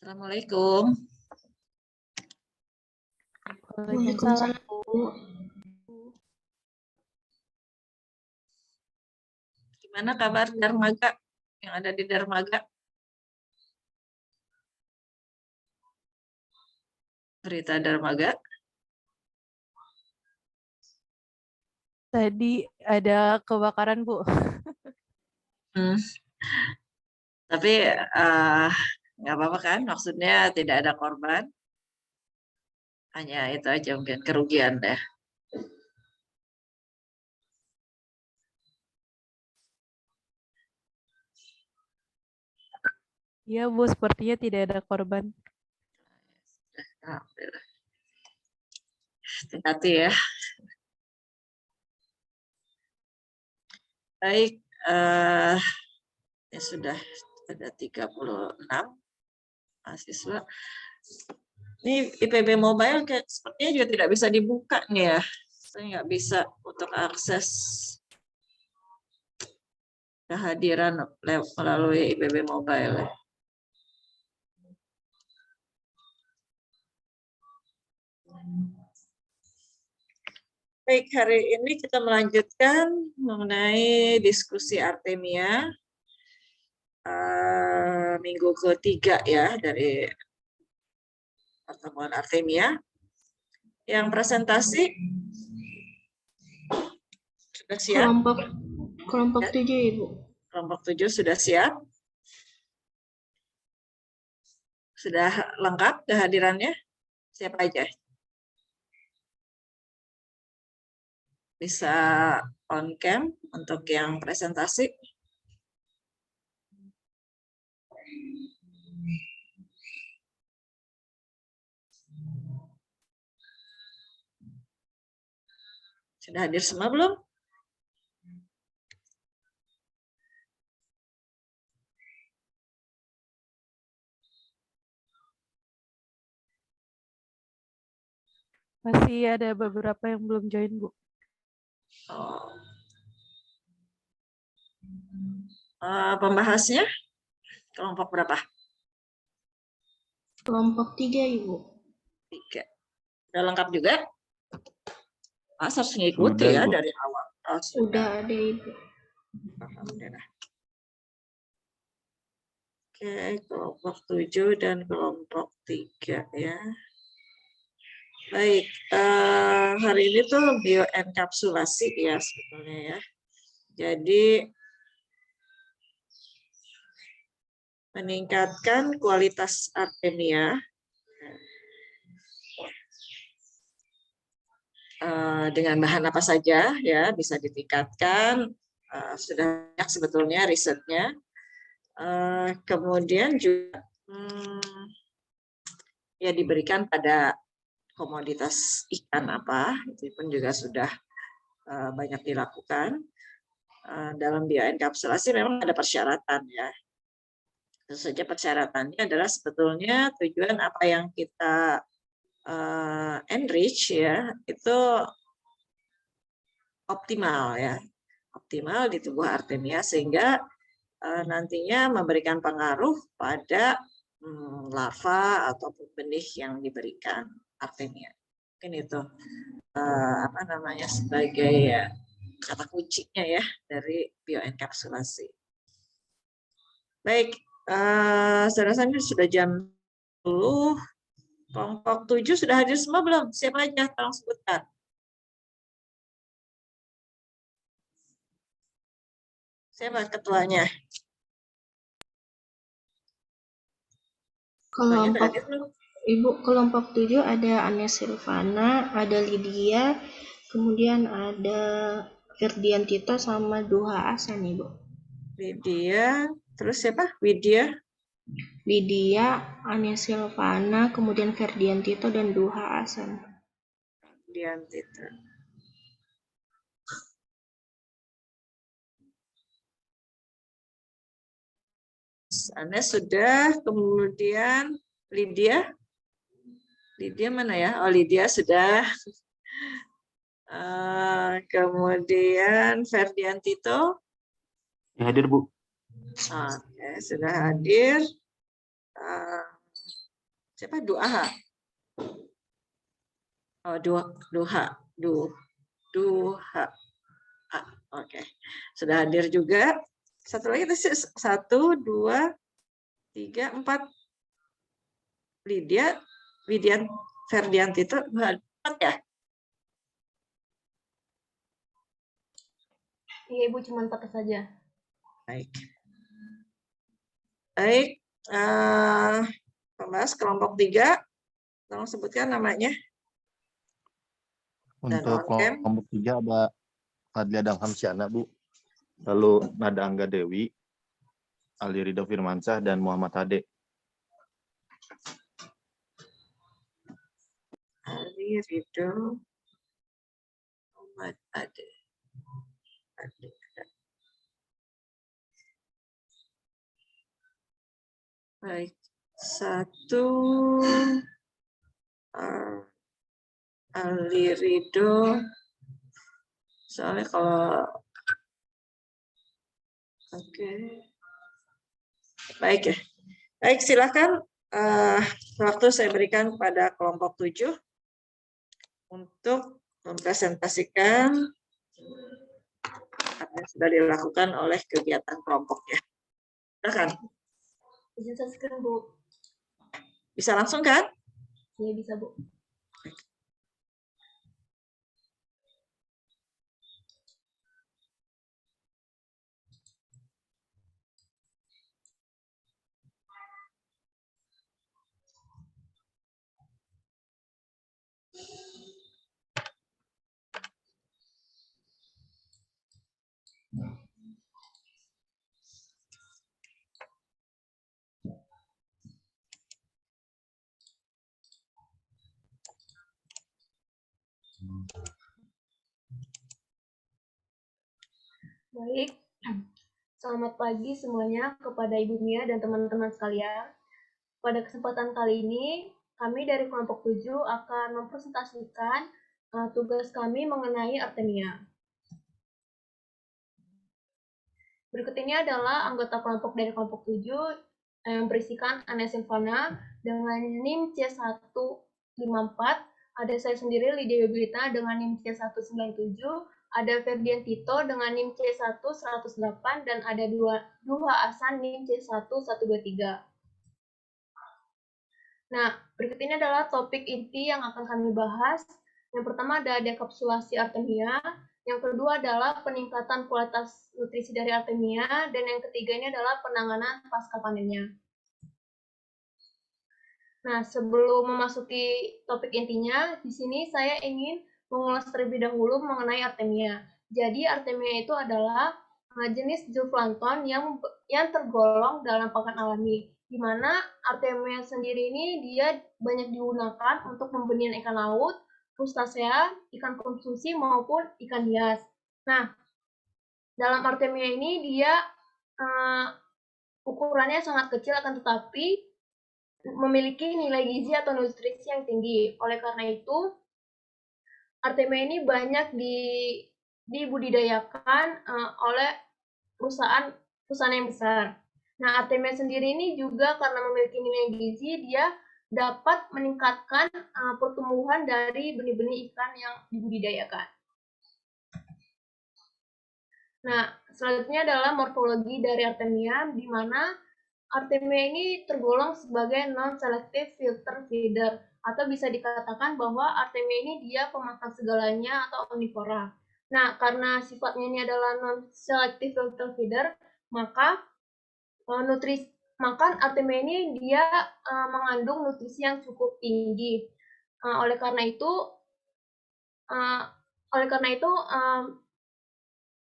Assalamualaikum. Waalaikumsalam. Gimana kabar Dermaga yang ada di Dermaga? Berita Dermaga. Tadi ada kebakaran, Bu. Tapi nggak apa-apa kan? Maksudnya tidak ada korban. Hanya itu aja mungkin kerugian deh. Iya, Bu, sepertinya tidak ada korban. Alhamdulillah. Hati-hati ya. Baik, ya sudah ada 36 mahasiswa. Ini IPB Mobile kayak sepertinya juga tidak bisa dibuka nih ya. Saya nggak bisa untuk akses kehadiran melalui IPB Mobile. Baik, hari ini kita melanjutkan mengenai diskusi Artemia minggu ketiga ya dari pertemuan Artemia. Yang presentasi sudah siap? Kelompok 7, Ibu. Kelompok 7 sudah siap? Sudah lengkap kehadirannya? Siapa aja? Bisa on cam untuk yang presentasi? Sudah hadir semua belum? Masih ada beberapa yang belum join, Bu. Oh. Pembahasnya kelompok berapa? Kelompok 3, Ibu. 3. Sudah lengkap juga? Harus mengikuti ya dari awal. Oh, sudah ada, Ibu. Alhamdulillah. Oke, kelompok 7 dan kelompok 3 ya. Baik, hari ini tuh bioenkapsulasi ya sebetulnya ya. Jadi meningkatkan kualitas Artemia dengan bahan apa saja ya bisa ditingkatkan. Sudah banyak sebetulnya risetnya. Kemudian juga ya diberikan pada komoditas ikan apa, itu pun juga sudah banyak dilakukan. Dalam bioenkapsulasi memang ada persyaratan ya. Tentu saja persyaratannya adalah sebetulnya tujuan apa yang kita enrich ya itu optimal ya, optimal di tubuh Artemia sehingga nantinya memberikan pengaruh pada larva ataupun benih yang diberikan Artemia. Mungkin itu apa namanya sebagai ya, kata kuncinya ya dari bioenkapsulasi. Baik, saya rasa ini sudah jam 10. Kelompok 7 sudah hadir semua belum? Siapa aja? Tolong sebutkan. Siapa ketuanya? Kelompok 7 ada Ania Silvana, ada Lydia, kemudian ada Ferdiantito sama Duha Hasan, Ibu. Lydia, terus siapa? Widya. Lydia, Ania Silvana, kemudian Ferdiantito dan Duha Hasan. Ferdiantito. Anda sudah, kemudian Lydia. Lydia mana ya? Oh, Lydia sudah. Kemudian Ferdiantito. Ya, hadir, Bu. Oke, sudah hadir. Siapa? Duaha. Oh, Duha. Duha. Ah, oke. Sudah hadir juga. Satu lagi, 1, 2, 3, 4. Lydia, Widian, Ferdianti itu 4 ya? Iya, Ibu, cuma 4 saja. Baik. Baik. Pembahas kelompok 3. Tolong sebutkan namanya. Dan Untuk on-cam. kelompok 3 ada Fadlia Damhamsyana, Bu. Lalu Nada Angga Dewi, Ali Ridho Firmansyah, dan Muhammad Ade. Ali Ridho, Muhammad Ade. Baik. 1, Ali Ridho. Soalnya kalau oke. Baik ya. Baik, silakan waktu saya berikan kepada kelompok 7 untuk mempresentasikan apa yang sudah dilakukan oleh kegiatan kelompoknya. Silakan. Izin subscribe, Bu. Bisa langsung kan? Iya, bisa, Bu. Baik, selamat pagi semuanya kepada Ibu Mia dan teman-teman sekalian. Pada kesempatan kali ini, kami dari kelompok 7 akan mempresentasikan tugas kami mengenai Artemia. Berikut ini adalah anggota kelompok dari kelompok 7 yang berisikan Ane Silvana dengan NIM C154, ada saya sendiri Lydia Yobilita dengan NIM C197, ada Ferdian Tito dengan NIM C1108, dan ada Duha Asan NIM C1123. Nah, berikut ini adalah topik inti yang akan kami bahas. Yang pertama ada dekapsulasi Artemia, yang kedua adalah peningkatan kualitas nutrisi dari Artemia, dan yang ketiga ini adalah penanganan pasca panennya. Nah, sebelum memasuki topik intinya, di sini saya ingin mengulas terlebih dahulu mengenai Artemia. Jadi, Artemia itu adalah jenis zooplankton yang tergolong dalam pakan alami, di mana Artemia sendiri ini dia banyak digunakan untuk pembenihan ikan laut, krustasea, ikan konsumsi maupun ikan hias. Nah, dalam Artemia ini dia ukurannya sangat kecil, akan tetapi memiliki nilai gizi atau nutrisi yang tinggi. Oleh karena itu, Artemia ini banyak dibudidayakan oleh perusahaan yang besar. Nah, Artemia sendiri ini juga karena memiliki nilai gizi, dia dapat meningkatkan pertumbuhan dari benih-benih ikan yang dibudidayakan. Nah, selanjutnya adalah morfologi dari Artemia, di mana Artemia ini tergolong sebagai non-selective filter feeder, atau bisa dikatakan bahwa Artemia ini dia pemakan segalanya atau omnivora. Nah, karena sifatnya ini adalah non-selective filter feeder, maka Artemia ini dia mengandung nutrisi yang cukup tinggi. Oleh karena itu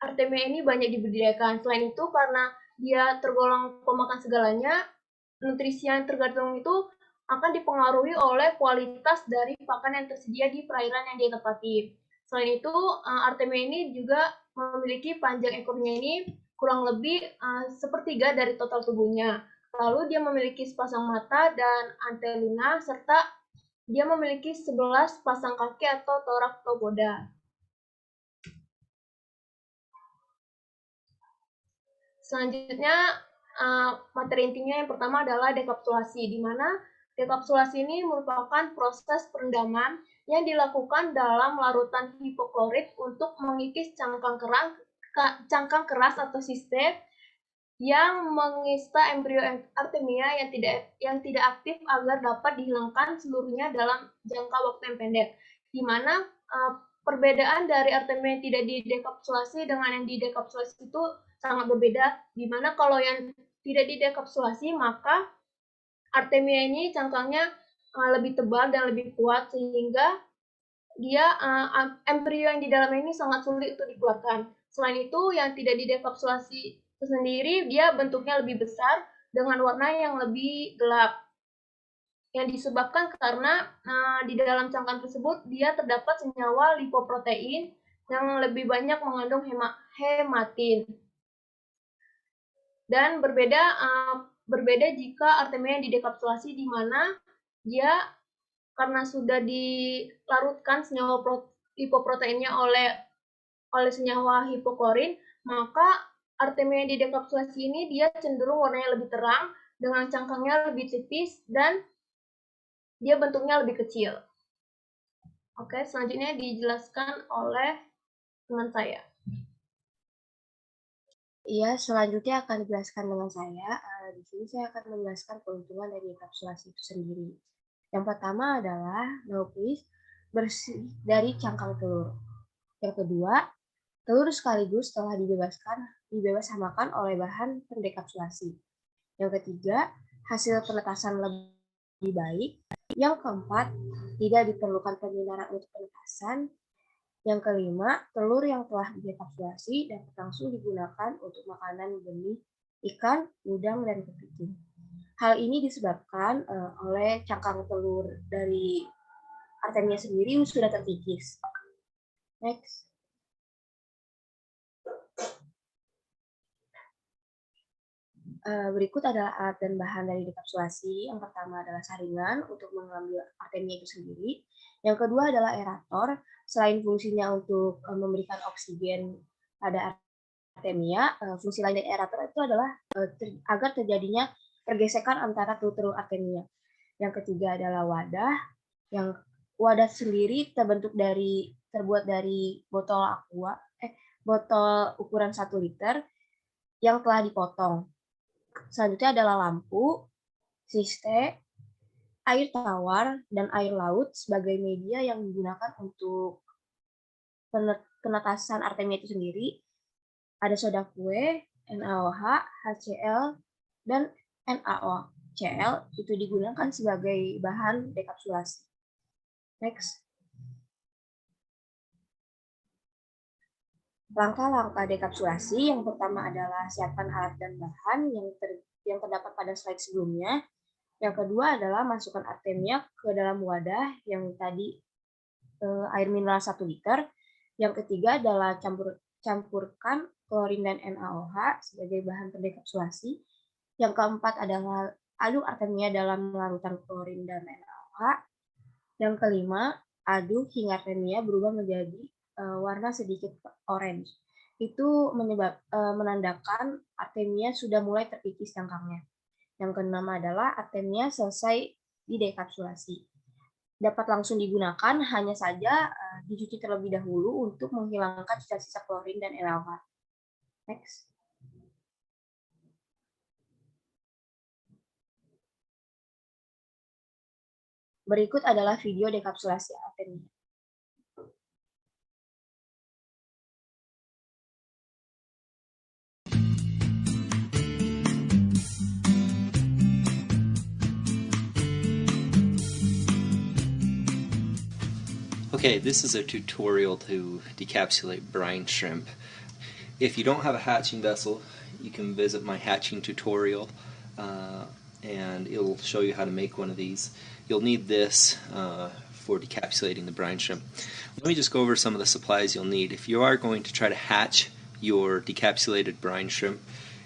Artemia ini banyak dibudidayakan. Selain itu, karena dia tergolong pemakan segalanya, nutrisi yang tergantung itu akan dipengaruhi oleh kualitas dari pakan yang tersedia di perairan yang dia tempati. Selain itu, Artemia ini juga memiliki panjang ekornya ini kurang lebih sepertiga dari total tubuhnya. Lalu dia memiliki sepasang mata dan antelina, serta dia memiliki 11 pasang kaki atau thoracopoda. Selanjutnya, materi intinya yang pertama adalah dekapsulasi, di mana Dekapsulasi ini merupakan proses perendaman yang dilakukan dalam larutan hipoklorit untuk mengikis cangkang keras atau siste yang mengikat embrio artemia yang tidak aktif agar dapat dihilangkan seluruhnya dalam jangka waktu yang pendek. Di mana perbedaan dari artemia yang tidak didekapsulasi dengan yang didekapsulasi itu sangat berbeda. Di mana kalau yang tidak didekapsulasi maka artemia ini cangkangnya lebih tebal dan lebih kuat sehingga dia embrio yang di dalamnya ini sangat sulit untuk dikeluarkan. Selain itu, yang tidak didekapsulasi sendiri dia bentuknya lebih besar dengan warna yang lebih gelap. Yang disebabkan karena di dalam cangkang tersebut dia terdapat senyawa lipoprotein yang lebih banyak mengandung hematin. Dan berbeda jika artemia yang didekapsulasi di mana dia karena sudah dilarutkan senyawa lipoproteinnya oleh senyawa hipoklorin, maka artemia yang didekapsulasi ini dia cenderung warnanya lebih terang dengan cangkangnya lebih tipis dan dia bentuknya lebih kecil. Oke, selanjutnya dijelaskan oleh teman saya. Iya, selanjutnya akan dijelaskan dengan saya. Di sini saya akan menjelaskan keuntungan dari dekapsulasi itu sendiri. Yang pertama adalah nuklis bersih dari cangkang telur. Yang kedua, telur sekaligus telah dibebas-hamakan oleh bahan pendekapsulasi. Yang ketiga, hasil penetasan lebih baik. Yang keempat, tidak diperlukan penyinaran untuk penetasan. Yang kelima, telur yang telah didekapsulasi dapat langsung digunakan untuk makanan benih ikan, udang, dan kepiting. Hal ini disebabkan oleh cangkang telur dari artemia sendiri sudah terkikis. Next. Berikut adalah alat dan bahan dari dekapsulasi. Yang pertama adalah saringan untuk mengambil artemia itu sendiri. Yang kedua adalah aerator. Selain fungsinya untuk memberikan oksigen pada artemia, fungsi lain dari aerator itu adalah agar terjadinya pergesekan antara telur-telur artemia. Yang ketiga adalah wadah. Yang wadah sendiri terbuat dari botol ukuran 1 liter yang telah dipotong. Selanjutnya adalah lampu, siste, air tawar, dan air laut sebagai media yang digunakan untuk penetasan artemia itu sendiri. Ada soda kue, NaOH, HCl, dan NaOCl itu digunakan sebagai bahan dekapsulasi. Next. Langkah-langkah dekapsulasi yang pertama adalah siapkan alat dan bahan yang terdapat pada slide sebelumnya. Yang kedua adalah masukkan artemia ke dalam wadah yang tadi air mineral 1 liter. Yang ketiga adalah campurkan klorin dan NaOH sebagai bahan pendekapsulasi. Yang keempat adalah aduk artemia dalam larutan klorin dan NaOH. Yang kelima, aduk hingga artemia berubah menjadi warna sedikit orange. Itu menandakan artemia sudah mulai terkikis cangkangnya. Yang keenam adalah artemia selesai didekapsulasi. Dapat langsung digunakan, hanya saja dicuci terlebih dahulu untuk menghilangkan sisa-sisa klorin dan NaOH. Next. Berikut adalah video dekapsulasi artemia. Okay, this is a tutorial to decapsulate brine shrimp. If you don't have a hatching vessel, you can visit my hatching tutorial and it'll show you how to make one of these. You'll need this for decapsulating the brine shrimp. Let me just go over some of the supplies you'll need. If you are going to try to hatch your decapsulated brine shrimp,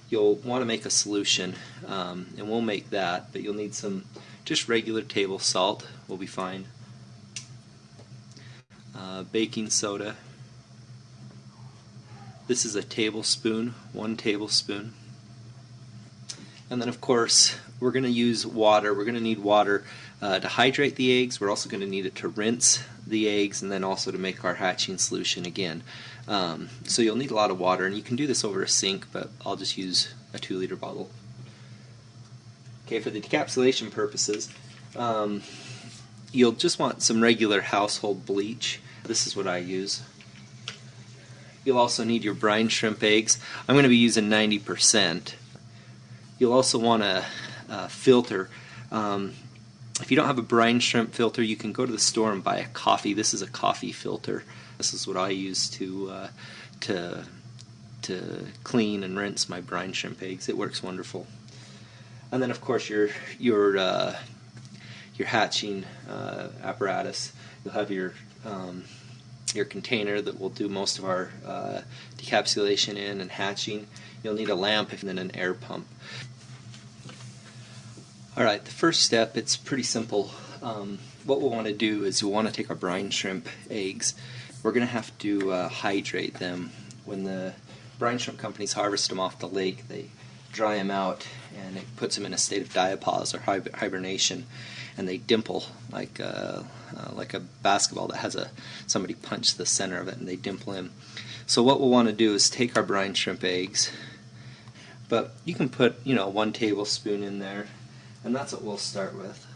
you'll want to make a solution, and we'll make that, but you'll need some just regular table salt will be fine. Baking soda. This is a tablespoon, 1 tablespoon. And then, of course, we're going to use water. We're going to need water to hydrate the eggs. We're also going to need it to rinse the eggs, and then also to make our hatching solution again. So you'll need a lot of water, and you can do this over a sink, but I'll just use a 2-liter bottle. Okay, for the decapsulation purposes, you'll just want some regular household bleach. This is what I use. You'll also need your brine shrimp eggs. I'm going to be using 90%. You'll also want a filter. If you don't have a brine shrimp filter, you can go to the store and buy a coffee. This is a coffee filter. This is what I use to clean and rinse my brine shrimp eggs. It works wonderful. And then, of course, your hatching apparatus. You'll have your container that will do most of our decapsulation in and hatching. You'll need a lamp and then an air pump. Alright, the first step, it's pretty simple. What we'll want to do is we'll want to take our brine shrimp eggs. We're going to have to hydrate them. When the brine shrimp companies harvest them off the lake, they dry them out, and it puts them in a state of diapause or hibernation, and they dimple like a basketball that has somebody punch the center of it, and they dimple in. So what we'll want to do is take our brine shrimp eggs, but you can put 1 tablespoon in there, and that's what we'll start with.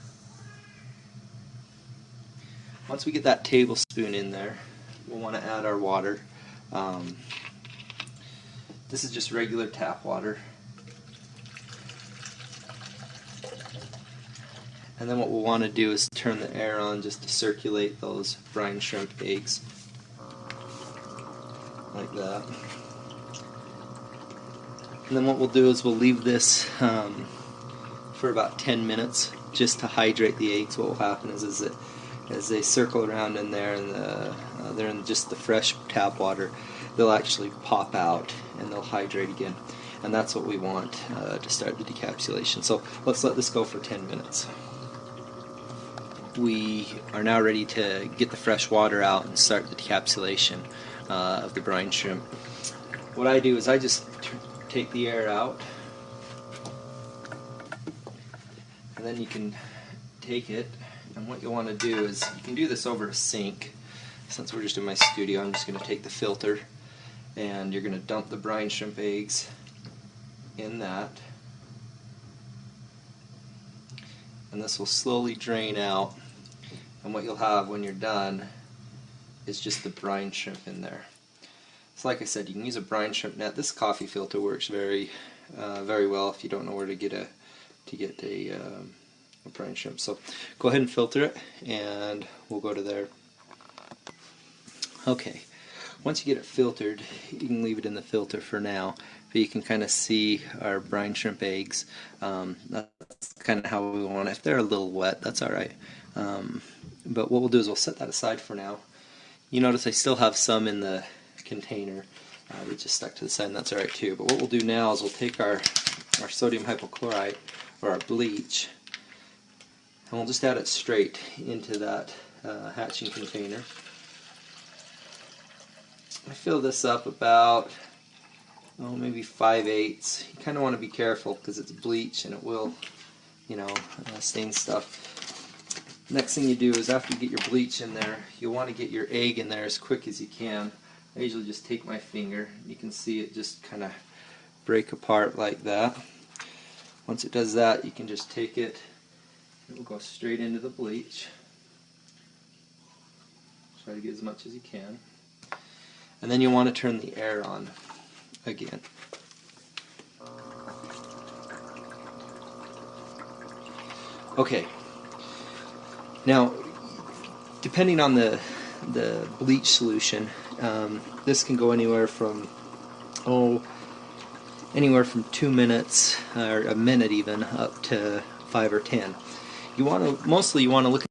Once we get that tablespoon in there, we'll want to add our water. This is just regular tap water. And then what we'll want to do is turn the air on just to circulate those brine shrimp eggs. Like that. And then what we'll do is we'll leave this for about 10 minutes just to hydrate the eggs. What will happen is that as they circle around in there and they're in just the fresh tap water, they'll actually pop out and they'll hydrate again. And that's what we want to start the decapsulation. So let's let this go for 10 minutes. We are now ready to get the fresh water out and start the decapsulation of the brine shrimp. What I do is I just take the air out, and then you can take it, and what you'll want to do is you can do this over a sink. Since we're just in my studio, I'm just going to take the filter, and you're going to dump the brine shrimp eggs in that, and this will slowly drain out, and what you'll have when you're done is just the brine shrimp in there. So like I said, you can use a brine shrimp net. This coffee filter works very well if you don't know where to get a brine shrimp. So go ahead and filter it, and we'll go to there. Okay, once you get it filtered, you can leave it in the filter for now, but you can kind of see our brine shrimp eggs. That's kind of how we want it. If they're a little wet, that's alright. But what we'll do is we'll set that aside for now. You notice I still have some in the container that just stuck to the side, and that's alright too. But what we'll do now is we'll take our sodium hypochlorite, or our bleach, and we'll just add it straight into that hatching container. I fill this up about maybe 5/8. You kind of want to be careful because it's bleach and it will stain stuff. Next thing you do is after you get your bleach in there, you'll want to get your egg in there as quick as you can. I usually just take my finger. You can see it just kind of break apart like that. Once it does that, you can just take it. It will go straight into the bleach. Try to get as much as you can. And then you want to turn the air on again. Okay. Now, depending on the bleach solution, this can go anywhere from 2 minutes or a minute even up to 5 or 10. Mostly you want to look at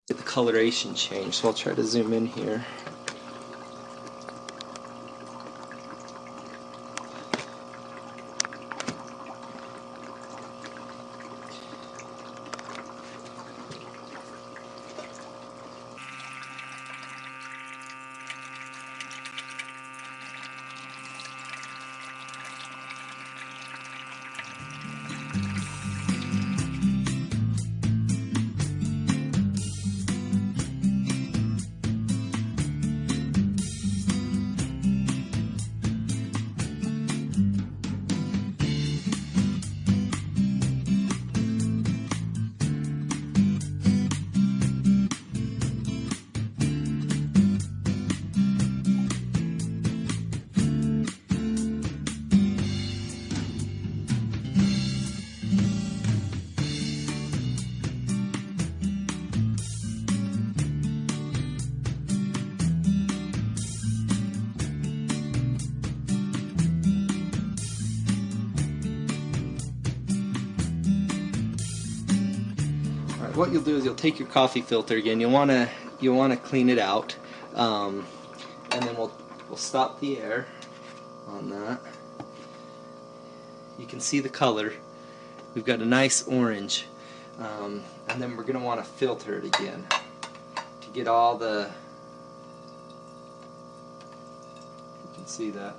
The coloration change, so I'll try to zoom in here. What you'll do is you'll take your coffee filter again. You'll want to clean it out, and then we'll stop the air on that. You can see the color. We've got a nice orange, and then we're going to want to filter it again to get all the. You can see that.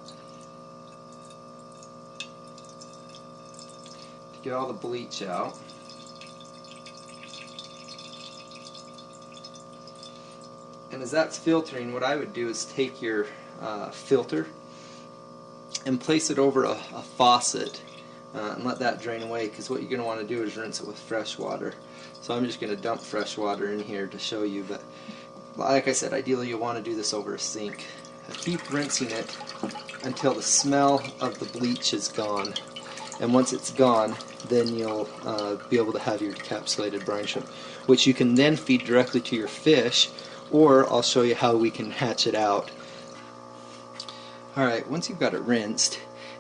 To get all the bleach out. And as that's filtering, what I would do is take your filter and place it over a faucet and let that drain away, because what you're going to want to do is rinse it with fresh water. So I'm just going to dump fresh water in here to show you, but like I said, ideally you'll want to do this over a sink. Keep rinsing it until the smell of the bleach is gone. And once it's gone, then you'll be able to have your decapsulated brine shrimp, which you can then feed directly to your fish, or I'll show you how we can hatch it out. Alright, once you've got it rinsed,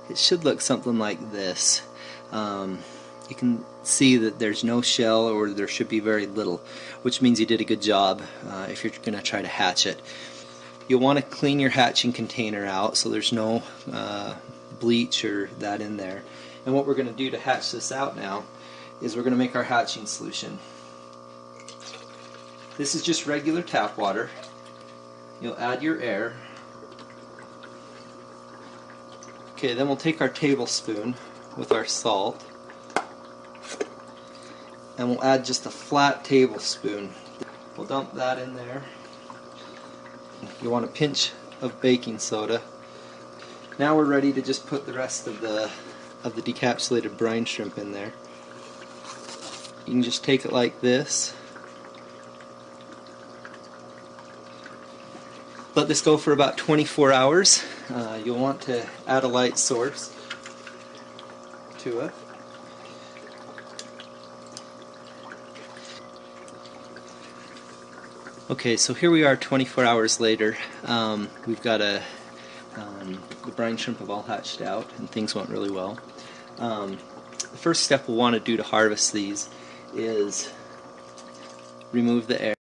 it should look something like this. You can see that there's no shell, or there should be very little, which means you did a good job if you're going to try to hatch it. You'll want to clean your hatching container out so there's no bleach or that in there. And what we're going to do to hatch this out now is we're going to make our hatching solution. This is just regular tap water. You'll add your air. Okay, then we'll take our tablespoon with our salt, and we'll add just a flat tablespoon. We'll dump that in there. You want a pinch of baking soda. Now we're ready to just put the rest of the decapsulated brine shrimp in there. You can just take it like this. Let this go for about 24 hours. You'll want to add a light source to it. Okay, so here we are 24 hours later. We've got the brine shrimp have all hatched out and things went really well. The first step we'll want to do to harvest these is remove the air.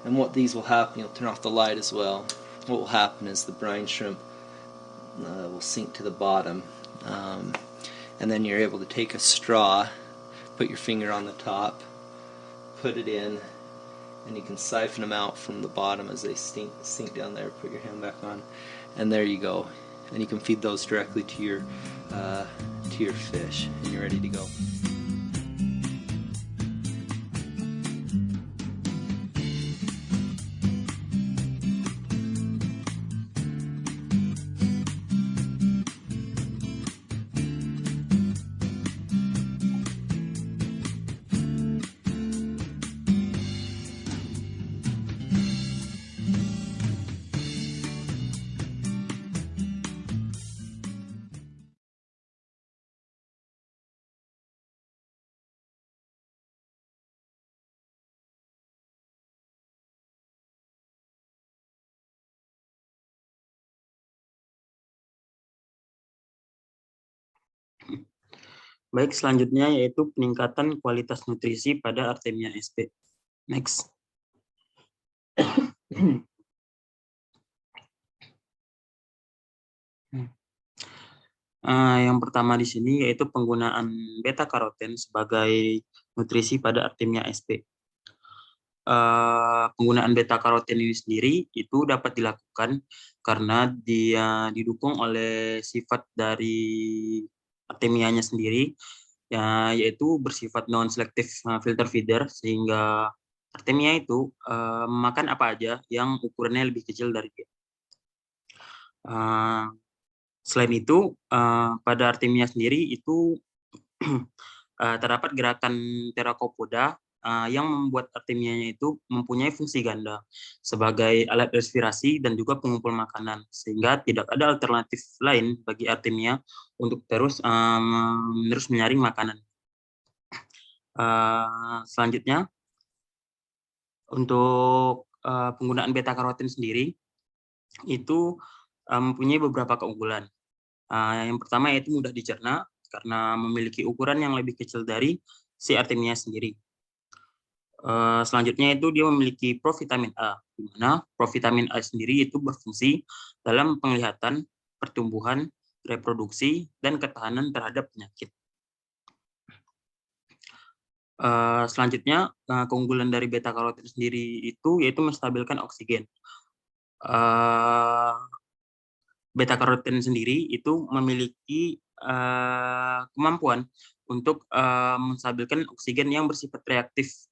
And what these will happen, you'll turn off the light as well. What will happen is the brine shrimp will sink to the bottom, and then you're able to take a straw, put your finger on the top, put it in, and you can siphon them out from the bottom as they sink down there. Put your hand back on, and there you go. And you can feed those directly to your fish, and you're ready to go. Baik, selanjutnya yaitu peningkatan kualitas nutrisi pada Artemia sp. Next. Yang pertama di sini yaitu penggunaan beta karoten sebagai nutrisi pada Artemia sp. Penggunaan beta karoten ini sendiri itu dapat dilakukan karena dia didukung oleh sifat dari Artemianya sendiri, yaitu bersifat non-selective filter feeder, sehingga Artemia itu makan apa aja yang ukurannya lebih kecil dari dia. Selain itu, pada Artemia sendiri itu terdapat gerakan Pterocopoda yang membuat Artemianya itu mempunyai fungsi ganda sebagai alat respirasi dan juga pengumpul makanan, sehingga tidak ada alternatif lain bagi Artemia untuk terus menyaring makanan. Selanjutnya, untuk penggunaan beta karoten sendiri itu mempunyai beberapa keunggulan. Yang pertama yaitu mudah dicerna karena memiliki ukuran yang lebih kecil dari si Artemia sendiri. Selanjutnya itu dia memiliki provitamin A, di mana provitamin A sendiri itu berfungsi dalam penglihatan, pertumbuhan, reproduksi, dan ketahanan terhadap penyakit. Selanjutnya, keunggulan dari beta karoten sendiri itu yaitu menstabilkan oksigen. Beta karoten sendiri itu memiliki kemampuan untuk menstabilkan oksigen yang bersifat reaktif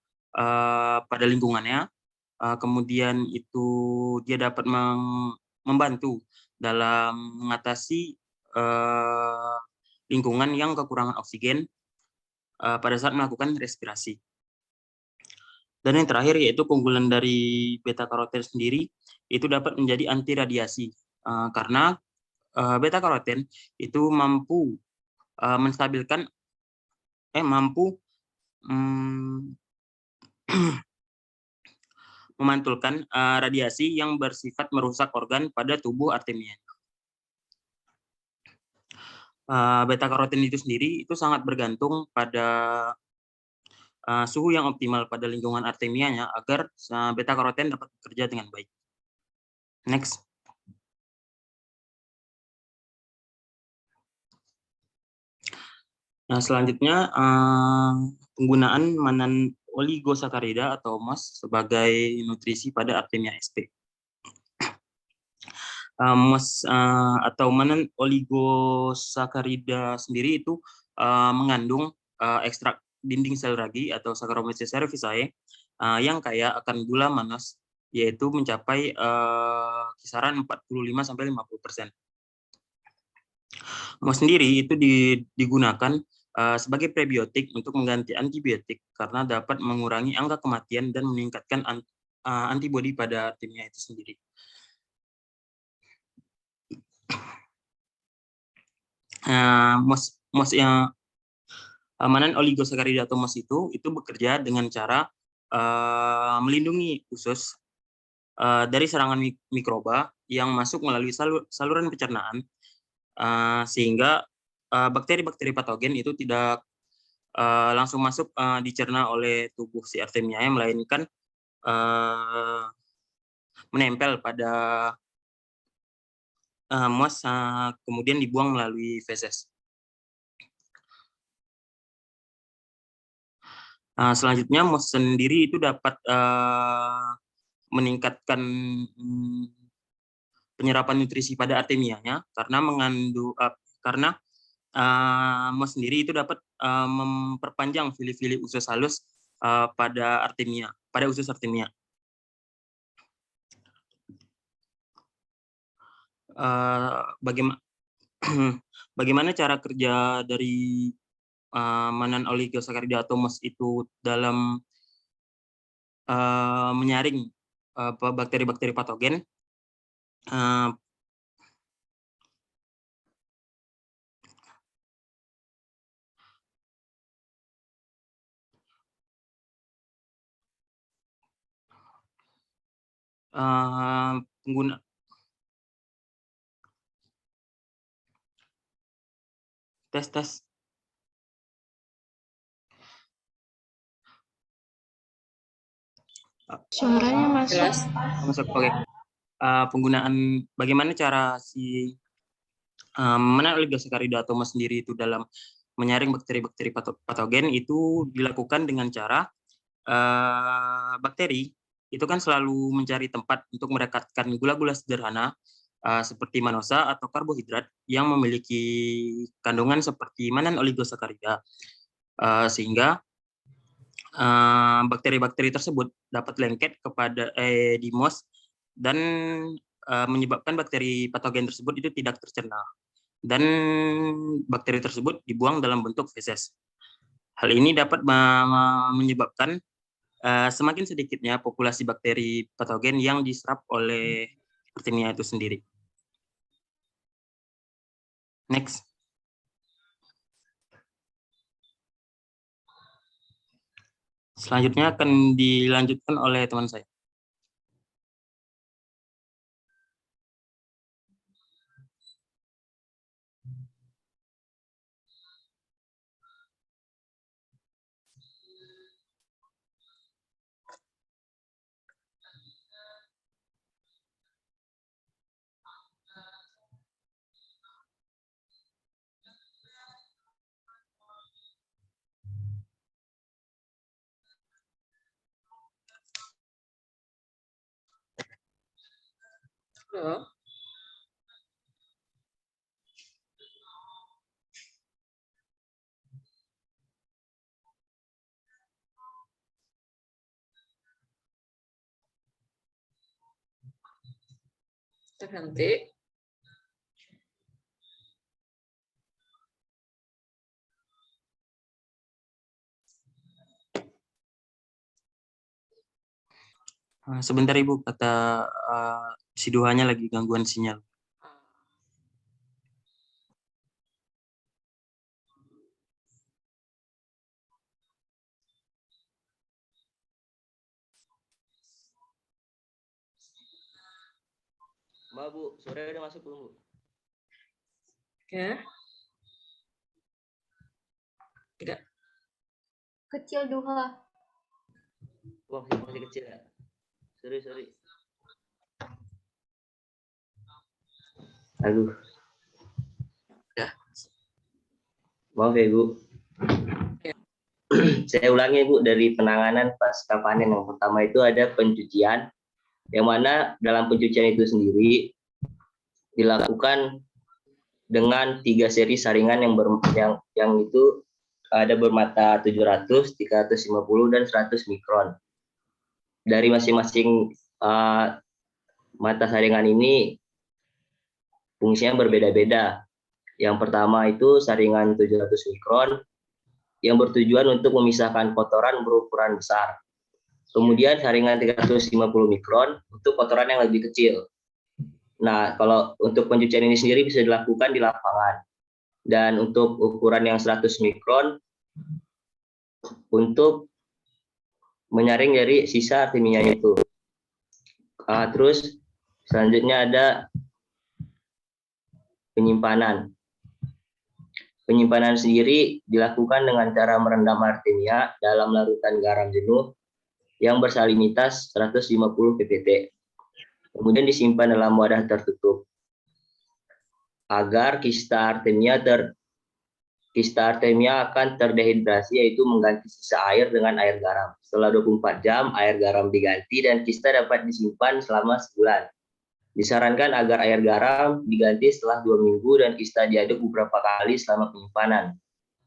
pada lingkungannya. Kemudian itu dia dapat membantu dalam mengatasi lingkungan yang kekurangan oksigen pada saat melakukan respirasi. Dan yang terakhir yaitu keunggulan dari beta karoten sendiri itu dapat menjadi anti radiasi karena beta karoten itu mampu menstabilkan memantulkan radiasi yang bersifat merusak organ pada tubuh Artemia. Beta karoten itu sendiri itu sangat bergantung pada suhu yang optimal pada lingkungan Artemianya agar beta karoten dapat bekerja dengan baik. Next. Nah, selanjutnya penggunaan manan oligosakarida atau MOS sebagai nutrisi pada Artemia sp. MOS atau manan oligosakarida sendiri itu mengandung ekstrak dinding sel ragi atau Saccharomyces cerevisiae yang kaya akan gula mannose, yaitu mencapai kisaran 45-50%. MOS sendiri itu digunakan sebagai prebiotik untuk mengganti antibiotik karena dapat mengurangi angka kematian dan meningkatkan antibodi pada Artemia itu sendiri. MOS yang manan oligosakarida atau MOS itu bekerja dengan cara melindungi usus dari serangan mikroba yang masuk melalui saluran pencernaan, sehingga bakteri-bakteri patogen itu tidak langsung masuk dicerna oleh tubuh si Artemia, melainkan menempel pada MOS kemudian dibuang melalui feses. Selanjutnya, MOS sendiri itu dapat meningkatkan penyerapan nutrisi pada artemianya karena MOS sendiri itu dapat memperpanjang fili-fili usus halus pada usus artemia. Bagaimana cara kerja dari manan oligosakarida atau MOS itu dalam menyaring bakteri-bakteri patogen? Pengguna tes. Suaranya masuk. Jelas? Masuk, oke. Penggunaan bagaimana cara mana oligosakarida atau MOS sendiri itu dalam menyaring bakteri-bakteri patogen itu dilakukan dengan cara bakteri itu kan selalu mencari tempat untuk merekatkan gula-gula sederhana seperti manosa atau karbohidrat yang memiliki kandungan seperti manan oligosakarida, sehingga bakteri-bakteri tersebut dapat lengket kepada di MOS dan menyebabkan bakteri patogen tersebut itu tidak tercerna dan bakteri tersebut dibuang dalam bentuk feses. Hal ini dapat menyebabkan semakin sedikitnya populasi bakteri patogen yang diserap oleh artemia itu sendiri. Next. Selanjutnya akan dilanjutkan oleh teman saya. Halo? Terhenti. Sebentar Ibu, kata si Duhanya lagi gangguan sinyal. Mbak, Bu, sore udah masuk belum, Bu? Ya. Tidak. Kecil Duha. Wah, masih kecil ya? Sorry. Aduh. Ya. Maaf ya, Bu. Ya. Saya ulangi, Bu, dari penanganan pasca panen. Yang pertama itu ada pencucian, yang mana dalam pencucian itu sendiri dilakukan dengan 3 seri saringan yang itu ada bermata 700, 350, dan 100 mikron. Dari masing-masing mata saringan ini fungsinya berbeda-beda. Yang pertama itu saringan 700 mikron yang bertujuan untuk memisahkan kotoran berukuran besar. Kemudian saringan 350 mikron untuk kotoran yang lebih kecil. Nah, kalau untuk pencucian ini sendiri bisa dilakukan di lapangan. Dan untuk ukuran yang 100 mikron untuk menyaring dari sisa artemia itu. Terus selanjutnya ada penyimpanan. Penyimpanan sendiri dilakukan dengan cara merendam artemia dalam larutan garam jenuh yang bersalinitas 150 ppt. Kemudian disimpan dalam wadah tertutup agar kista artemia kista Artemia akan terdehidrasi, yaitu mengganti sisa air dengan air garam. Setelah 24 jam, air garam diganti dan kista dapat disimpan selama sebulan. Disarankan agar air garam diganti setelah 2 minggu dan kista diaduk beberapa kali selama penyimpanan.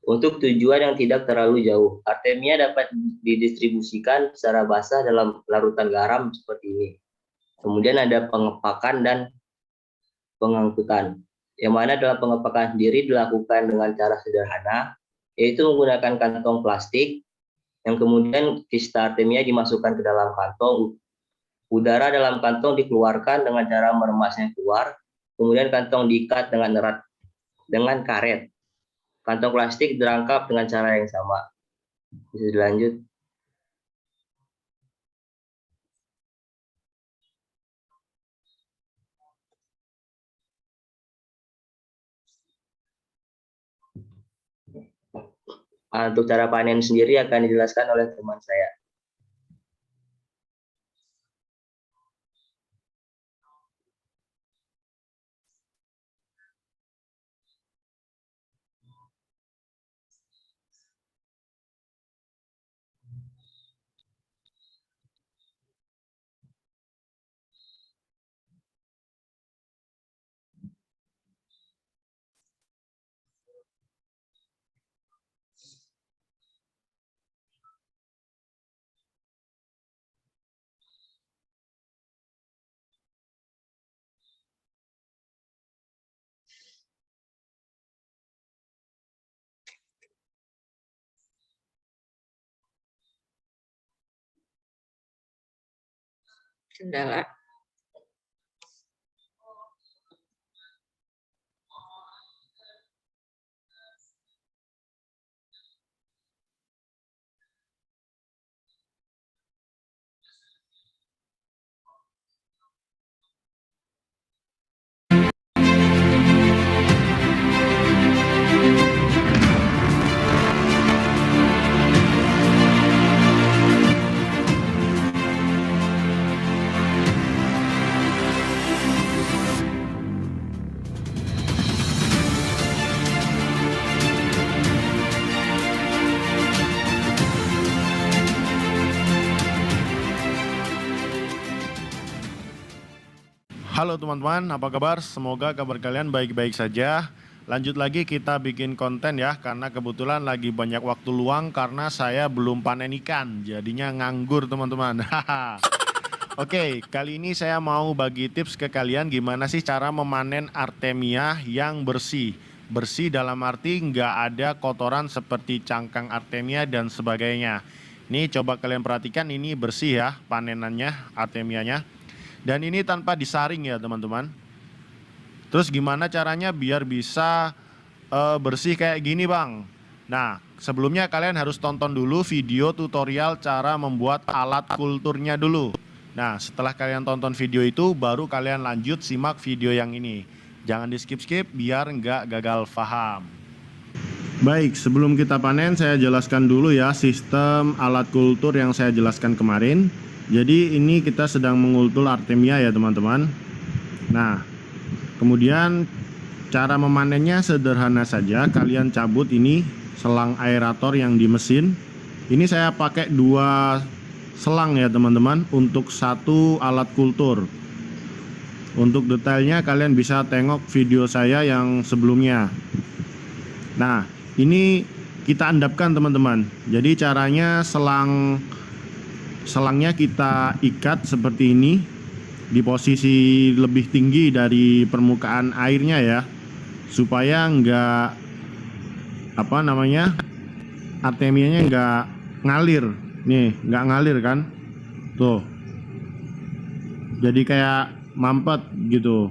Untuk tujuan yang tidak terlalu jauh, Artemia dapat didistribusikan secara basah dalam larutan garam seperti ini. Kemudian ada pengepakan dan pengangkutan, yang mana dalam pengepakan sendiri dilakukan dengan cara sederhana, yaitu menggunakan kantong plastik, yang kemudian kista Artemia dimasukkan ke dalam kantong. Udara dalam kantong dikeluarkan dengan cara meremasnya keluar, kemudian kantong diikat dengan erat dengan karet. Kantong plastik dirangkap dengan cara yang sama. Bisa dilanjut. Untuk cara panen sendiri akan dijelaskan oleh teman saya. Kendala. Halo teman-teman, apa kabar? Semoga kabar kalian baik-baik saja. Lanjut lagi kita bikin konten ya, karena kebetulan lagi banyak waktu luang karena saya belum panen ikan, jadinya nganggur teman-teman. Oke, kali ini saya mau bagi tips ke kalian gimana sih cara memanen Artemia yang bersih. Bersih dalam arti nggak ada kotoran seperti cangkang Artemia dan sebagainya. Ini coba kalian perhatikan, ini bersih ya panenannya Artemianya. Dan ini tanpa disaring ya teman-teman. Terus gimana caranya biar bisa bersih kayak gini bang? Nah sebelumnya kalian harus tonton dulu video tutorial cara membuat alat kulturnya dulu. Nah setelah kalian tonton video itu baru kalian lanjut simak video yang ini. Jangan di skip-skip biar nggak gagal paham. Baik, sebelum kita panen saya jelaskan dulu ya sistem alat kultur yang saya jelaskan kemarin. Jadi ini kita sedang mengultul Artemia ya teman-teman. Nah kemudian cara memanennya sederhana saja. Kalian cabut ini selang aerator yang di mesin. Ini saya pakai 2 selang ya teman-teman untuk satu alat kultur. Untuk detailnya kalian bisa tengok video saya yang sebelumnya. Nah ini kita endapkan teman-teman. Jadi caranya selangnya kita ikat seperti ini di posisi lebih tinggi dari permukaan airnya ya, supaya enggak Artemianya enggak ngalir nih, enggak ngalir kan tuh, jadi kayak mampet gitu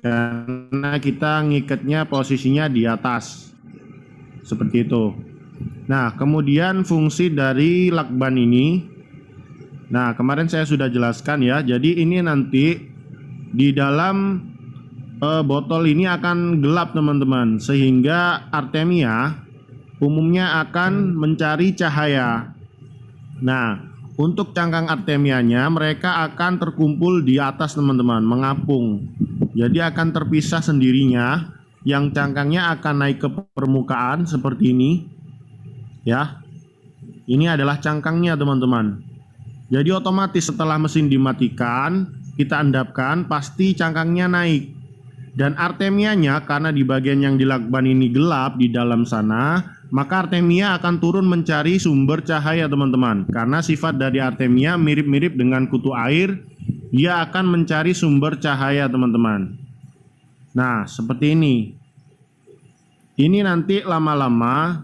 karena kita ngikatnya posisinya di atas seperti itu. Nah kemudian fungsi dari lakban ini, nah kemarin saya sudah jelaskan ya. Jadi ini nanti di dalam botol ini akan gelap teman-teman, sehingga Artemia umumnya akan mencari cahaya. Nah untuk cangkang Artemianya mereka akan terkumpul di atas teman-teman, mengapung. Jadi akan terpisah sendirinya yang cangkangnya akan naik ke permukaan seperti ini. Ya, ini adalah cangkangnya teman-teman. Jadi otomatis setelah mesin dimatikan, kita endapkan, pasti cangkangnya naik. Dan artemianya karena di bagian yang dilakban ini gelap di dalam sana, maka artemia akan turun mencari sumber cahaya teman-teman. Karena sifat dari artemia mirip-mirip dengan kutu air, dia akan mencari sumber cahaya teman-teman. Nah, seperti ini. Ini nanti lama-lama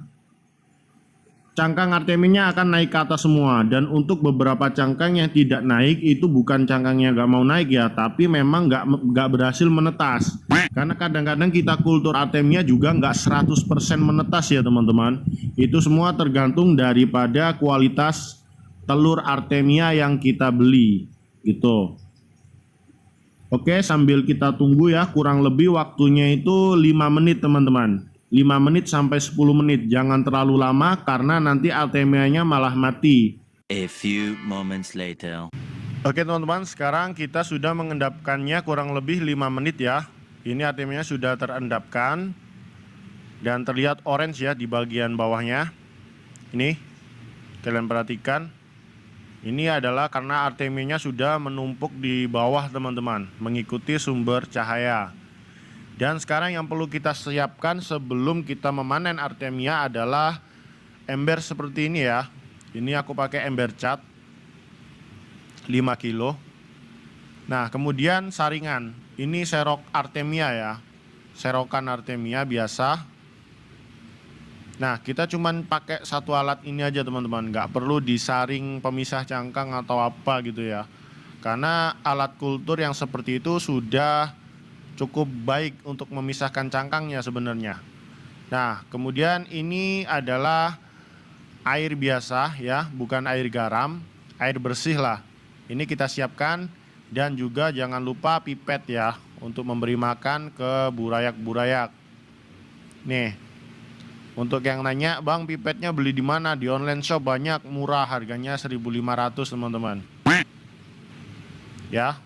cangkang arteminya akan naik ke atas semua. Dan untuk beberapa cangkang yang tidak naik, itu bukan cangkangnya nggak mau naik ya, tapi memang nggak berhasil menetas. Karena kadang-kadang kita kultur artemia juga nggak 100% menetas ya teman-teman. Itu semua tergantung daripada kualitas telur artemia yang kita beli gitu. Oke, sambil kita tunggu ya, kurang lebih waktunya itu 5 menit teman-teman. 5 menit sampai 10 menit, jangan terlalu lama karena nanti artemianya malah mati. A few moments later. Oke teman-teman, sekarang kita sudah mengendapkannya kurang lebih 5 menit ya. Ini artemianya sudah terendapkan dan terlihat orange ya di bagian bawahnya. Ini, kalian perhatikan. Ini adalah karena artemianya sudah menumpuk di bawah teman-teman, mengikuti sumber cahaya. Dan sekarang yang perlu kita siapkan sebelum kita memanen artemia adalah ember seperti ini ya. Ini aku pakai ember cat 5 kilo. Nah, kemudian saringan. Ini serok artemia ya. Serokan artemia biasa. Nah, kita cuman pakai satu alat ini aja teman-teman. Nggak perlu disaring pemisah cangkang atau apa gitu ya. Karena alat kultur yang seperti itu sudah cukup baik untuk memisahkan cangkangnya sebenarnya. Nah, kemudian ini adalah air biasa ya, bukan air garam, air bersih lah. Ini kita siapkan dan juga jangan lupa pipet ya untuk memberi makan ke burayak-burayak. Nih, untuk yang nanya, "Bang, pipetnya beli di mana?" Di online shop banyak, murah, harganya 1.500 teman-teman. Ya.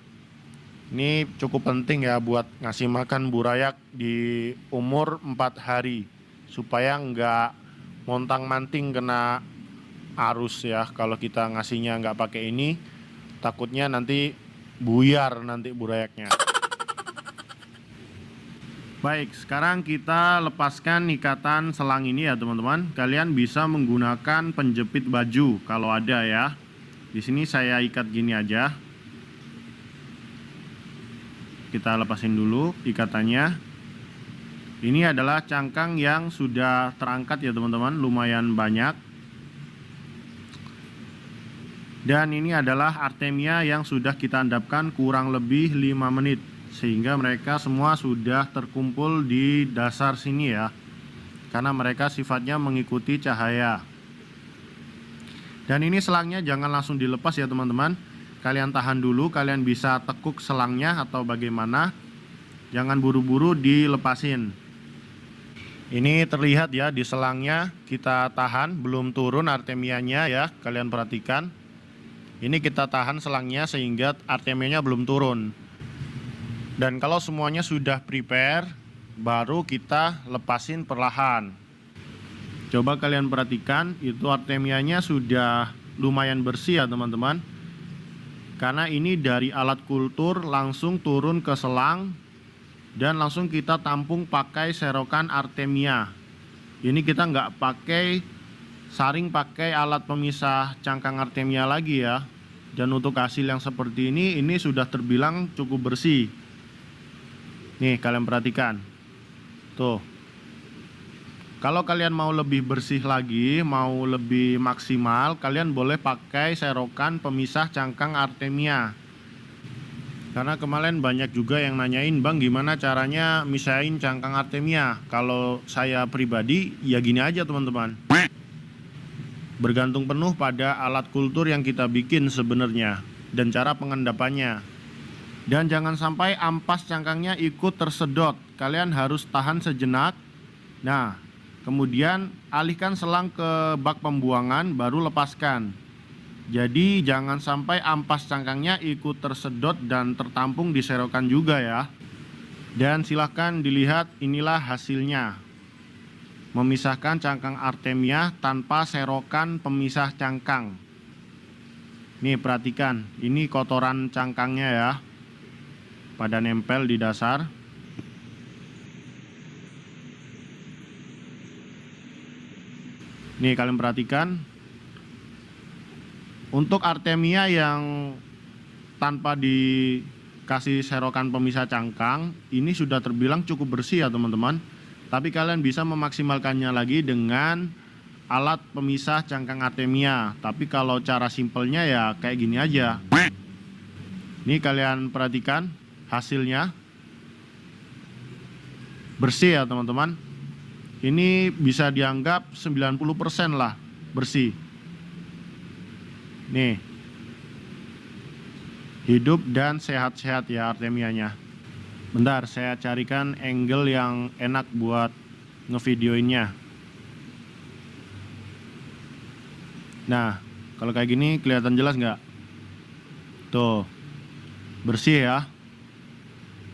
Ini cukup penting ya buat ngasih makan burayak di umur 4 hari supaya nggak montang-manting kena arus ya. Kalau kita ngasihnya nggak pakai ini, takutnya nanti buyar nanti burayaknya. Baik, sekarang kita lepaskan ikatan selang ini ya teman-teman. Kalian bisa menggunakan penjepit baju kalau ada ya. Di sini saya ikat gini aja. Kita lepasin dulu ikatannya. Ini adalah cangkang yang sudah terangkat ya teman-teman, lumayan banyak. Dan ini adalah artemia yang sudah kita endapkan kurang lebih 5 menit. Sehingga mereka semua sudah terkumpul di dasar sini ya. Karena mereka sifatnya mengikuti cahaya. Dan ini selangnya jangan langsung dilepas ya teman-teman. Kalian tahan dulu, kalian bisa tekuk selangnya atau bagaimana. Jangan buru-buru dilepasin. Ini terlihat ya di selangnya kita tahan, belum turun artemianya ya, kalian perhatikan. Ini kita tahan selangnya sehingga artemianya belum turun. Dan kalau semuanya sudah prepare, baru kita lepasin perlahan. Coba kalian perhatikan, itu artemianya sudah lumayan bersih ya teman-teman. Karena ini dari alat kultur langsung turun ke selang dan langsung kita tampung pakai serokan artemia. Ini kita nggak pakai saring pakai alat pemisah cangkang artemia lagi ya. Dan untuk hasil yang seperti ini sudah terbilang cukup bersih. Nih kalian perhatikan. Tuh. Kalau kalian mau lebih bersih lagi, mau lebih maksimal, kalian boleh pakai serokan pemisah cangkang artemia. Karena kemarin banyak juga yang nanyain, "Bang, gimana caranya misahin cangkang artemia?" Kalau saya pribadi, ya gini aja teman-teman. Bergantung penuh pada alat kultur yang kita bikin sebenarnya dan cara pengendapannya. Dan jangan sampai ampas cangkangnya ikut tersedot. Kalian harus tahan sejenak. Nah, kemudian alihkan selang ke bak pembuangan, baru lepaskan. Jadi jangan sampai ampas cangkangnya ikut tersedot dan tertampung di serokan juga ya. Dan silahkan dilihat, inilah hasilnya. Memisahkan cangkang artemia tanpa serokan pemisah cangkang. Nih perhatikan, ini kotoran cangkangnya ya, pada nempel di dasar. Nih kalian perhatikan, untuk artemia yang tanpa dikasih serokan pemisah cangkang, ini sudah terbilang cukup bersih ya teman-teman. Tapi kalian bisa memaksimalkannya lagi dengan alat pemisah cangkang artemia. Tapi kalau cara simpelnya ya kayak gini aja. Ini kalian perhatikan hasilnya. Bersih ya teman-teman. Ini bisa dianggap 90% lah bersih. Nih. Hidup dan sehat-sehat ya artemianya. Bentar, saya carikan angle yang enak buat ngevideoinnya. Nah, kalau kayak gini kelihatan jelas nggak? Tuh, bersih ya.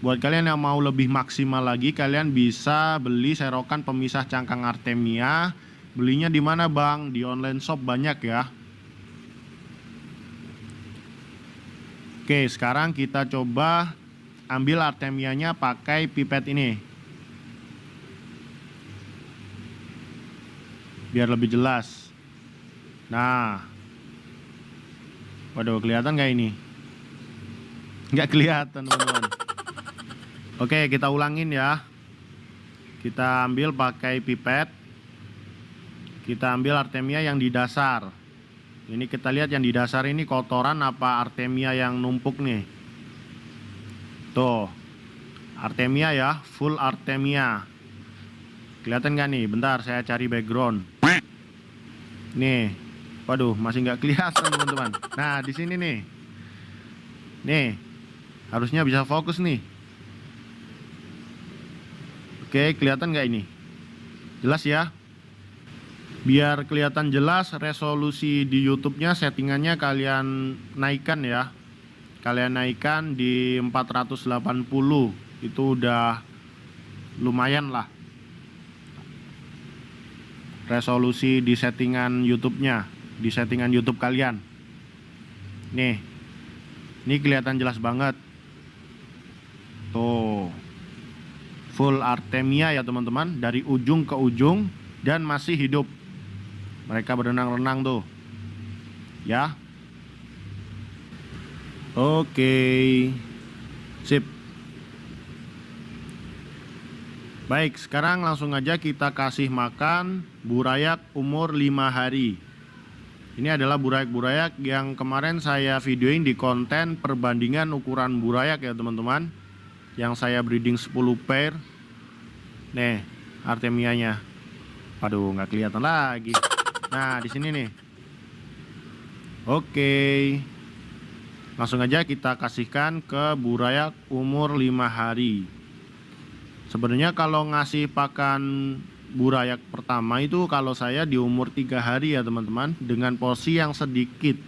Buat kalian yang mau lebih maksimal lagi, kalian bisa beli serokan pemisah cangkang artemia. Belinya di mana bang? Di online shop banyak ya. Oke, sekarang kita coba ambil artemianya pakai pipet ini. Biar lebih jelas. Nah. Waduh, kelihatan nggak ini? Nggak kelihatan teman-teman. Oke, kita ulangin ya. Kita ambil pakai pipet. Kita ambil artemia yang di dasar. Ini kita lihat yang di dasar ini kotoran apa artemia yang numpuk nih. Tuh, artemia ya, full artemia. Kelihatan nggak nih? Bentar, saya cari background. Nih, waduh, masih nggak kelihatan teman-teman. Nah, di sini nih. Nih, harusnya bisa fokus nih. Oke, kelihatan nggak ini? Jelas ya? Biar kelihatan jelas, resolusi di YouTube-nya settingannya kalian naikkan ya. Kalian naikkan di 480. Itu udah lumayan lah. Resolusi di settingan YouTube-nya, di settingan YouTube kalian. Nih. Ini kelihatan jelas banget. Tuh. Full artemia ya teman-teman, dari ujung ke ujung dan masih hidup. Mereka berenang-renang tuh. Ya. Oke. Sip. Baik, sekarang langsung aja kita kasih makan burayak umur 5 hari. Ini adalah burayak-burayak yang kemarin saya videoin di konten perbandingan ukuran burayak ya teman-teman. Yang saya breeding 10 pair. Nih, artemianya. Aduh, nggak kelihatan lagi. Nah, di sini nih. Oke. Langsung aja kita kasihkan ke burayak umur 5 hari. Sebenarnya kalau ngasih pakan burayak pertama itu kalau saya di umur 3 hari ya teman-teman, dengan porsi yang sedikit.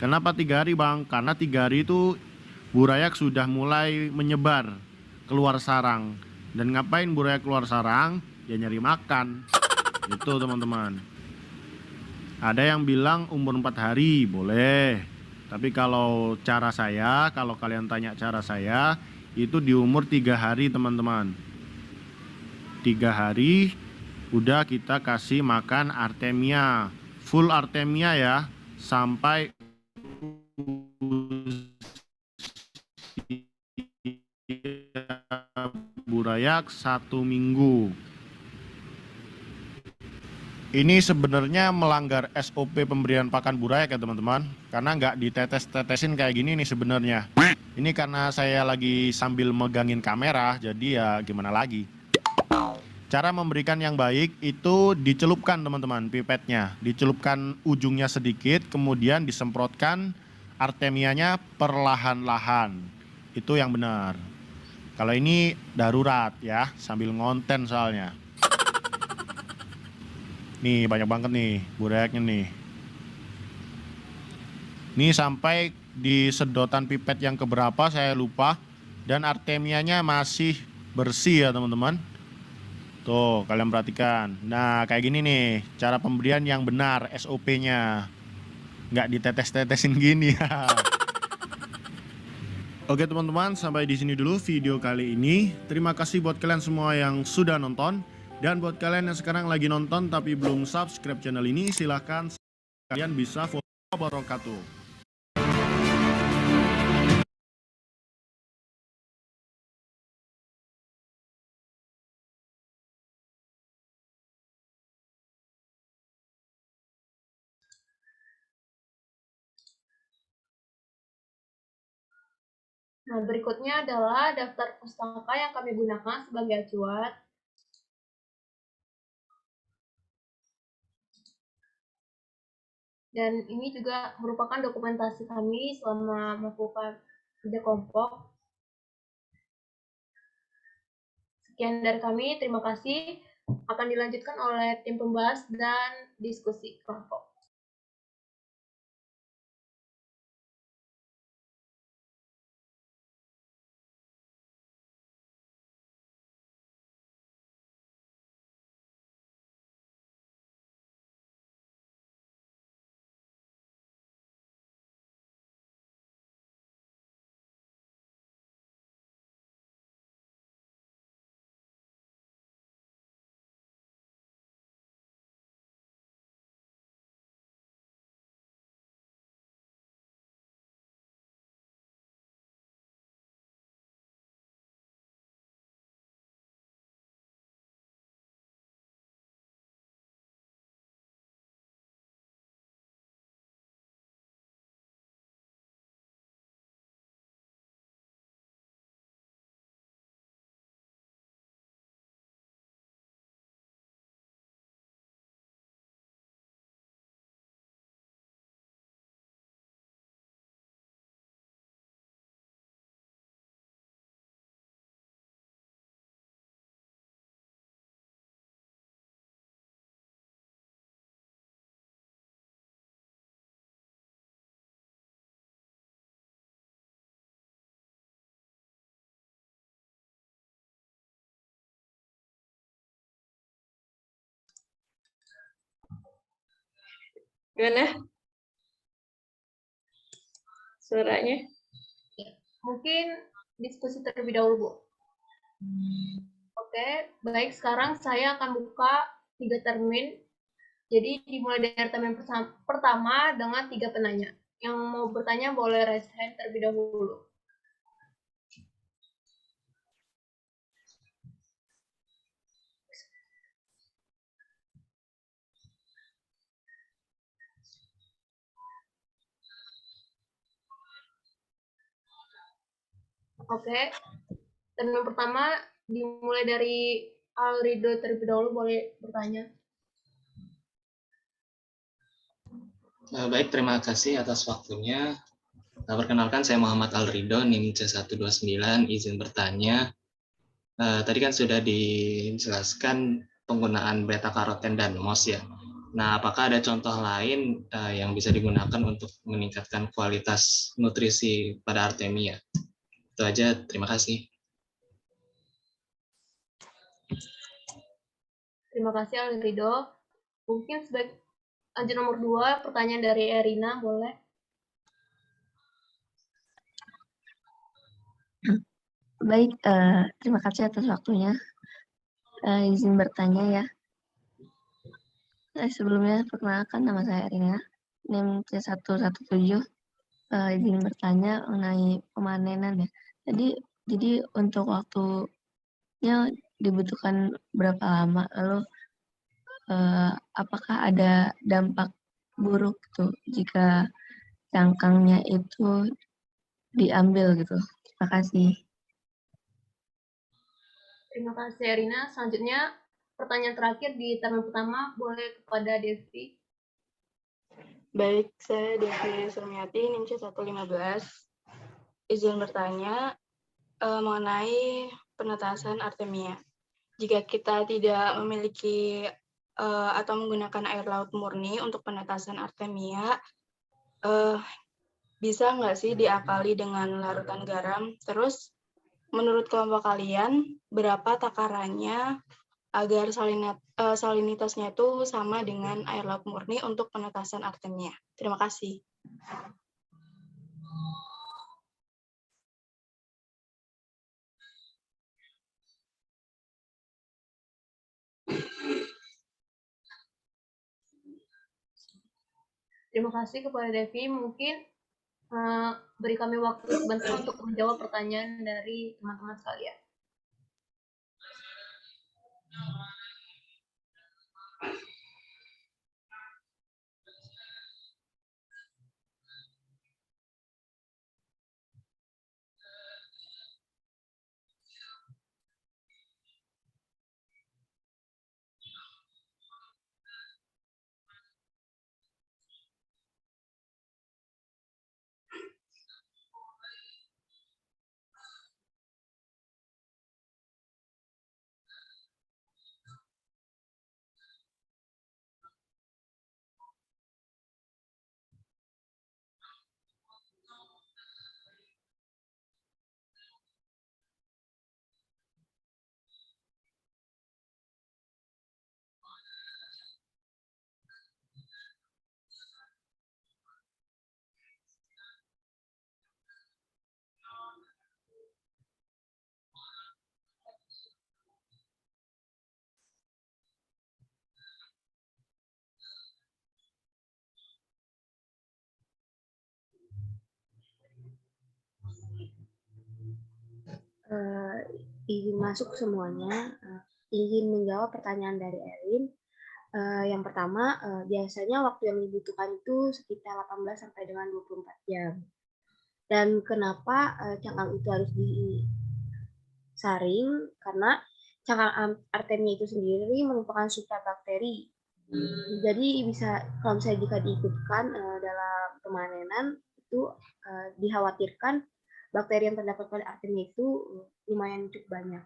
Kenapa 3 hari bang? Karena 3 hari itu burayak sudah mulai menyebar keluar sarang. Dan ngapain burayak keluar sarang? Ya nyari makan. Itu teman-teman. Ada yang bilang umur 4 hari, boleh. Tapi kalau cara saya, kalau kalian tanya cara saya, itu di umur 3 hari teman-teman. 3 hari udah kita kasih makan artemia. Full artemia ya, sampai burayak 1 minggu. Ini sebenarnya melanggar SOP pemberian pakan burayak ya teman-teman. Karena nggak ditetes-tetesin kayak gini nih sebenarnya. Ini karena saya lagi sambil megangin kamera, jadi ya gimana lagi. Cara memberikan yang baik itu dicelupkan teman-teman pipetnya. Dicelupkan ujungnya sedikit, kemudian disemprotkan artemianya perlahan-lahan. Itu yang benar. Kalau ini darurat ya, sambil ngonten soalnya. Nih banyak banget nih burayaknya nih. Nih sampai di sedotan pipet yang keberapa saya lupa. Dan artemianya masih bersih ya teman-teman. Tuh, kalian perhatikan. Nah, kayak gini nih, cara pemberian yang benar, SOP-nya. Nggak ditetes-tetesin gini ya. Oke teman-teman, sampai di sini dulu video kali ini. Terima kasih buat kalian semua yang sudah nonton. Dan buat kalian yang sekarang lagi nonton tapi belum subscribe channel ini, silahkan kalian bisa follow wabarakatuh. Nah, berikutnya adalah daftar pustaka yang kami gunakan sebagai acuan. Dan ini juga merupakan dokumentasi kami selama melakukan kerja kelompok. Sekian dari kami, terima kasih. Akan dilanjutkan oleh tim pembahas dan diskusi kelompok. Gimana? Suaranya? Mungkin diskusi terlebih dahulu, Bu. Oke, baik. Sekarang saya akan buka 3 termin. Jadi dimulai dari termin pertama dengan 3 penanya. Yang mau bertanya boleh raise hand terlebih dahulu. Oke, termin pertama dimulai dari Alrido terlebih dahulu, boleh bertanya. Baik, terima kasih atas waktunya. Perkenalkan, saya Muhammad Alrido, NIM C129, izin bertanya. Tadi kan sudah dijelaskan penggunaan beta-karoten dan MOS ya. Nah, apakah ada contoh lain yang bisa digunakan untuk meningkatkan kualitas nutrisi pada artemia? Itu aja, terima kasih. Terima kasih Alrido. Mungkin sebagai lanjut nomor 2, pertanyaan dari Erina, boleh? Baik, terima kasih atas waktunya. Izin bertanya ya. Sebelumnya perkenalkan, nama saya Erina, NIM C117. Izin bertanya mengenai pemanenan ya. Jadi untuk waktunya dibutuhkan berapa lama? Lalu apakah ada dampak buruk tuh jika cangkangnya itu diambil gitu? Terima kasih. Terima kasih Erina. Selanjutnya pertanyaan terakhir di termin pertama, boleh kepada Devi. Baik, saya Devi Surmiati, NIM C115. Izin bertanya mengenai penetasan artemia. Jika kita tidak memiliki atau menggunakan air laut murni untuk penetasan artemia, bisa nggak sih diakali dengan larutan garam? Terus menurut kelompok kalian, berapa takarannya agar salinitasnya itu sama dengan air laut murni untuk penetasan Artemia? Terima kasih. Terima kasih kepada Devi. Mungkin beri kami waktu sebentar untuk menjawab pertanyaan dari teman-teman sekalian. Izin masuk semuanya. Izin menjawab pertanyaan dari Erin. Yang pertama, biasanya waktu yang dibutuhkan itu sekitar 18 sampai dengan 24 jam. Dan kenapa cangkang itu harus disaring? Karena cangkang Artemia itu sendiri merupakan substrat bakteri. Jadi kalau misalnya jika diikutkan dalam pemanenan itu dikhawatirkan bakteri yang terdapat pada Artemia itu lumayan cukup banyak.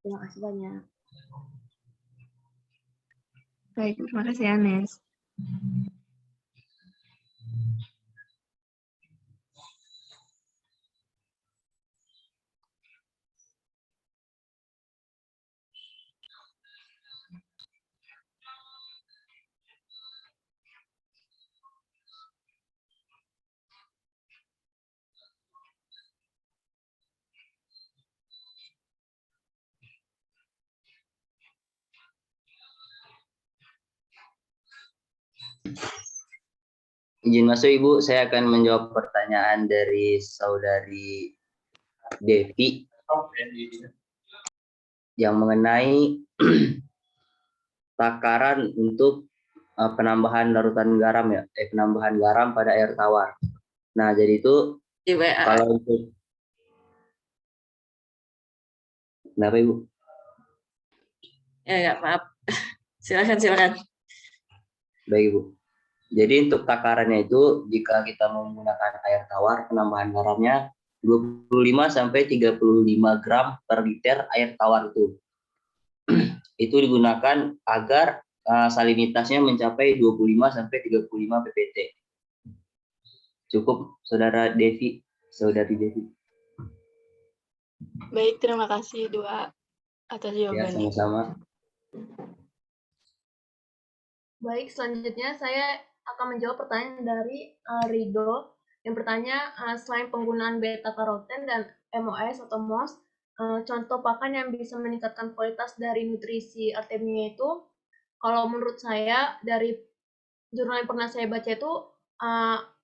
Terima kasih banyak. Baik, terima kasih Anes. Izin masuk Ibu, saya akan menjawab pertanyaan dari saudari Devi yang mengenai takaran untuk penambahan larutan garam ya, penambahan garam pada air tawar. Nah, jadi itu Di WA. kalau untuk kenapa Ibu? Ya, maaf. Silakan. Baik Ibu. Jadi untuk takarannya itu jika kita menggunakan air tawar, penambahan garamnya 25 sampai 35 gram per liter air tawar itu. Itu digunakan agar salinitasnya mencapai 25 sampai 35 ppt. Cukup Saudari Devi. Baik, terima kasih Dua atas Ya, jawabannya. sama-sama. Baik, selanjutnya saya akan menjawab pertanyaan dari Rido yang bertanya, selain penggunaan beta-karoten dan MOS atau MOS, contoh pakan yang bisa meningkatkan kualitas dari nutrisi Artemia itu, kalau menurut saya dari jurnal yang pernah saya baca itu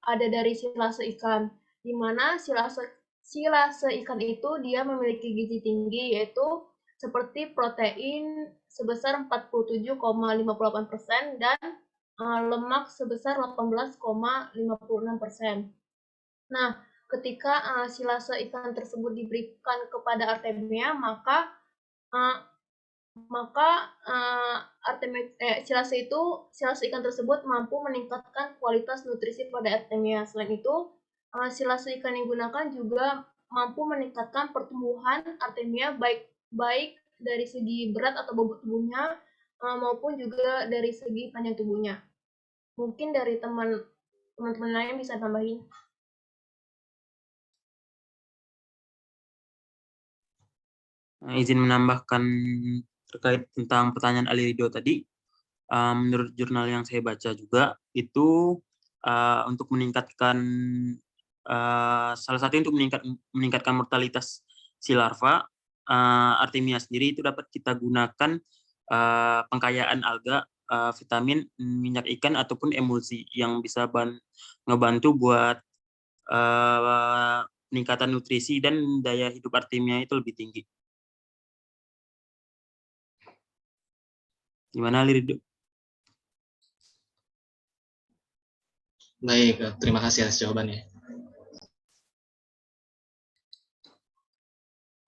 ada dari silase ikan, di mana silase ikan itu dia memiliki gizi tinggi, yaitu seperti protein sebesar 47,58% dan lemak sebesar 18,56%. Nah, ketika silase ikan tersebut diberikan kepada Artemia, maka silase ikan tersebut mampu meningkatkan kualitas nutrisi pada Artemia. Selain itu, silase ikan yang digunakan juga mampu meningkatkan pertumbuhan Artemia baik dari segi berat atau bobot tubuhnya maupun juga dari segi panjang tubuhnya. Mungkin dari teman-teman lain bisa tambahin. izin menambahkan terkait tentang pertanyaan Alirido tadi. Menurut jurnal yang saya baca juga itu untuk meningkatkan salah satu untuk meningkatkan mortalitas si larva, Artemia sendiri itu dapat kita gunakan pengkayaan alga, vitamin, minyak ikan ataupun emulsi yang bisa ngebantu buat peningkatan nutrisi dan daya hidup Artemia itu lebih tinggi. Gimana, Lirido? Baik, terima kasih atas jawabannya.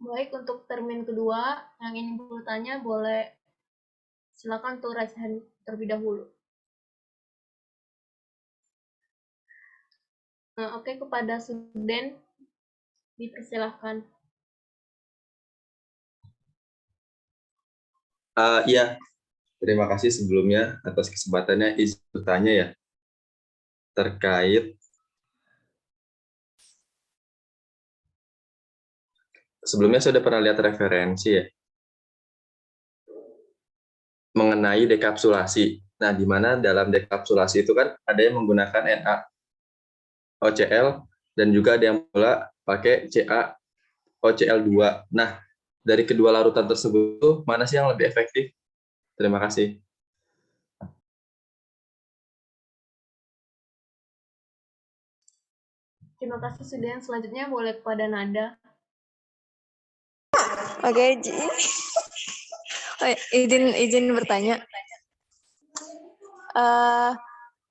Baik, untuk termin kedua yang ingin bertanya boleh silakan untuk raise hand terlebih dahulu. Oke, kepada Suden dipersilahkan. Iya, terima kasih sebelumnya atas kesempatannya. Izin bertanya ya, terkait sebelumnya saya sudah pernah lihat referensi ya mengenai dekapsulasi. Nah, di mana dalam dekapsulasi itu kan ada yang menggunakan NaOCl dan juga ada yang pula pakai CaOCl2. Nah, dari kedua larutan tersebut mana sih yang lebih efektif? Terima kasih. Terima kasih Suden. Selanjutnya boleh kepada Nada. Oke, izin bertanya.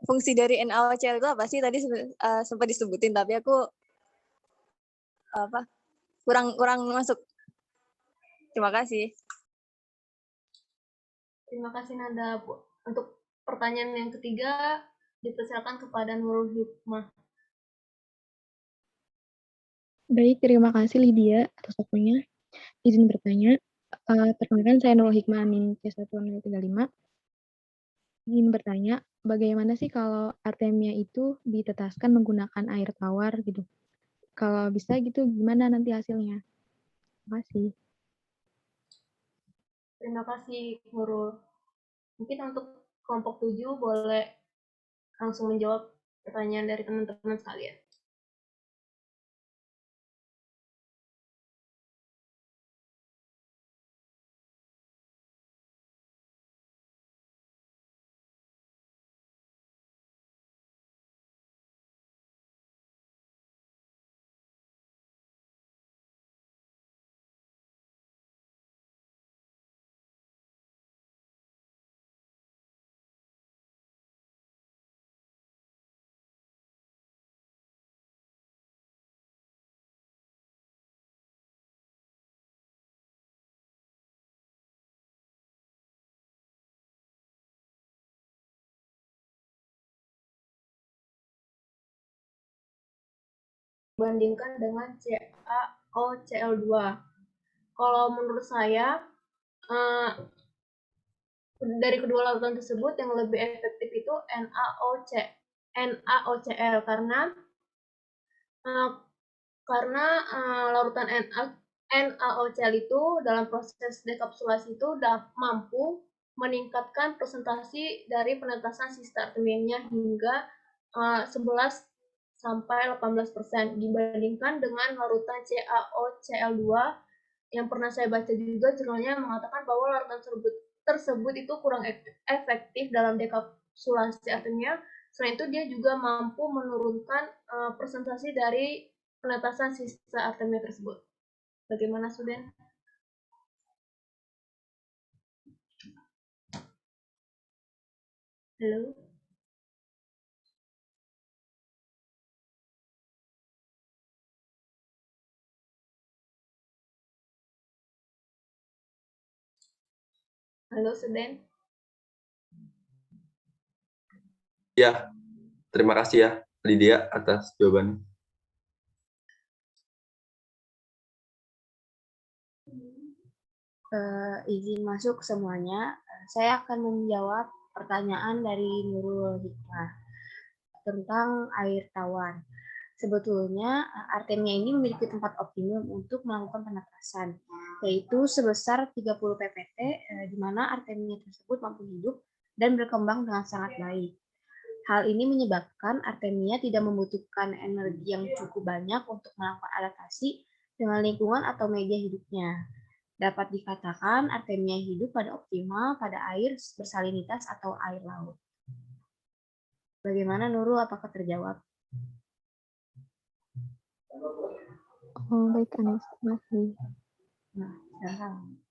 Fungsi dari NaOCl itu apa sih? Tadi sempat disebutin, tapi aku kurang masuk. Terima kasih. Terima kasih Nada. Untuk pertanyaan yang ketiga dipersilakan kepada Nurul Hikmah. Baik, terima kasih Lydia atas waktunya. Izin bertanya, perkenalkan saya Nurul Hikmah NIM C1035. Ingin bertanya, bagaimana sih kalau Artemia itu ditetaskan menggunakan air tawar gitu? Kalau bisa gitu, gimana nanti hasilnya? Terima kasih. Terima kasih Nurul. Mungkin untuk kelompok 7 boleh langsung menjawab pertanyaan dari teman-teman sekalian. Bandingkan dengan CaOCl2. Kalau menurut saya, dari kedua larutan tersebut yang lebih efektif itu NaOCl karena larutan NaOCl itu dalam proses dekapsulasi itu mampu meningkatkan presentasi dari penetasan sisa Artemia hingga 11 sampai 18% dibandingkan dengan larutan CaOCl2 yang pernah saya baca juga jurnalnya mengatakan bahwa larutan tersebut itu kurang efektif dalam dekapsulasi Artemia. Selain itu dia juga mampu menurunkan presentasi dari penetasan sisa Artemia tersebut. Bagaimana Suden? Halo? Halo Suden? Ya, terima kasih ya Lydia atas jawabannya. Izin masuk semuanya. Saya akan menjawab pertanyaan dari Nurul Hikmah tentang air tawar. Sebetulnya Artemia ini memiliki tempat optimum untuk melakukan penetasan. yaitu sebesar 30 ppt, di mana artemia tersebut mampu hidup dan berkembang dengan sangat baik. Hal ini menyebabkan artemia tidak membutuhkan energi yang cukup banyak untuk melakukan adaptasi dengan lingkungan atau media hidupnya. Dapat dikatakan artemia hidup pada optimal pada air bersalinitas atau air laut. Bagaimana Nurul, apakah terjawab? Oh, baik, Anes. Terima kasih. Nah, sekarang.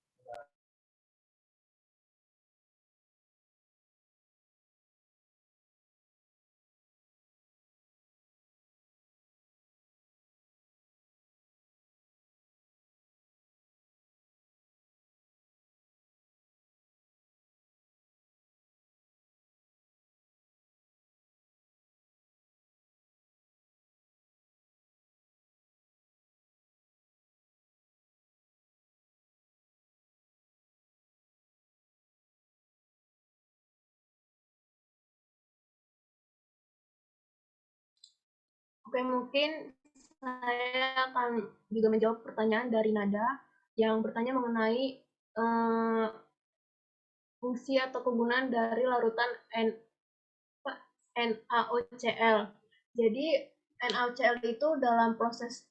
Oke, mungkin saya akan juga menjawab pertanyaan dari Nada yang bertanya mengenai fungsi atau kegunaan dari larutan NaOCl. Jadi NaOCl itu dalam proses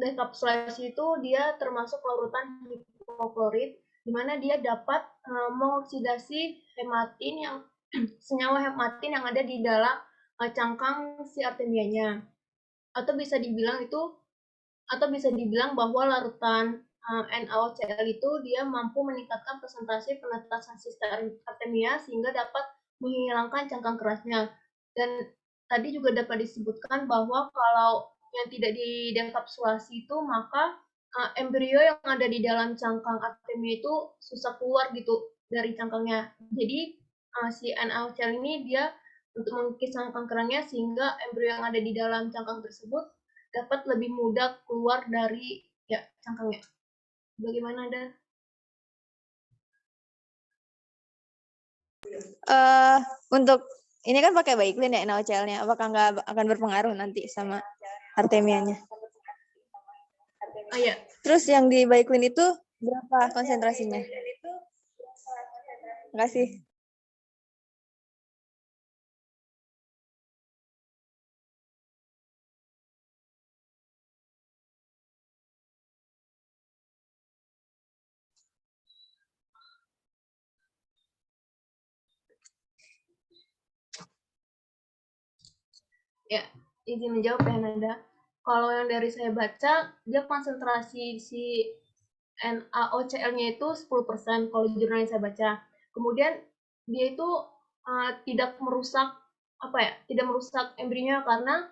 dekapsulasi itu dia termasuk larutan hipoklorit, di mana dia dapat mengoksidasi hematin yang senyawa hematin yang ada di dalam cangkang si artemianya. Atau bisa dibilang bahwa larutan NaOCl itu dia mampu meningkatkan presentasi penetasan sistem artemia sehingga dapat menghilangkan cangkang kerasnya. Dan tadi juga dapat disebutkan bahwa kalau yang tidak didekapsulasi itu maka embrio yang ada di dalam cangkang artemia itu susah keluar gitu dari cangkangnya. Jadi si NaOCl ini dia untuk mengikis cangkang kerangnya sehingga embrio yang ada di dalam cangkang tersebut dapat lebih mudah keluar dari cangkangnya. Bagaimana, Dan? Untuk ini kan pakai Baiklin ya NaOCl-nya, apakah nggak akan berpengaruh nanti sama artemianya? Oh iya. Terus yang di Baiklin itu berapa konsentrasinya? Terima kasih. Ya, izin menjawab ya Nanda. Kalau yang dari saya baca, dia konsentrasi si NaOCl-nya itu 10% kalau jurnal yang saya baca. Kemudian dia itu tidak merusak embrionya karena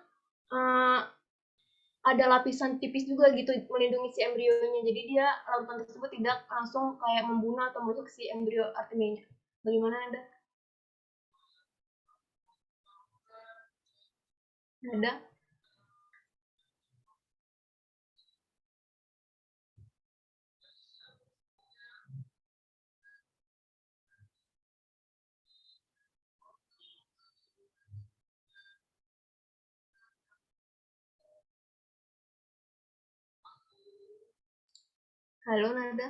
ada lapisan tipis juga gitu melindungi si embrionya. Jadi dia larutan tersebut tidak langsung kayak membunuh atau merusak si embrio artemianya. Bagaimana Anda? Ada? Halo Nada?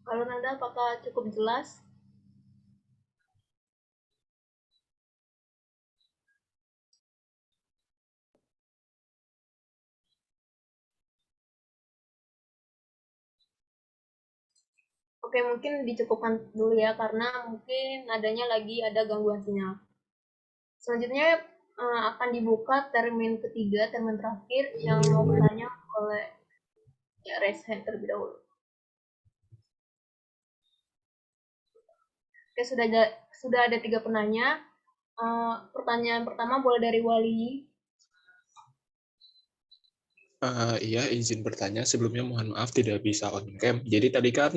Kalau Nada apakah cukup jelas? Oke, mungkin dicukupkan dulu ya, karena mungkin nadanya lagi ada gangguan sinyal. Selanjutnya akan dibuka termin ketiga, termin terakhir yang mau bertanya oleh raise hand terlebih dahulu. Oke, sudah ada 3 penanya. Pertanyaan pertama boleh dari Wali. Iya, izin bertanya. Sebelumnya mohon maaf tidak bisa on cam. Jadi tadi kan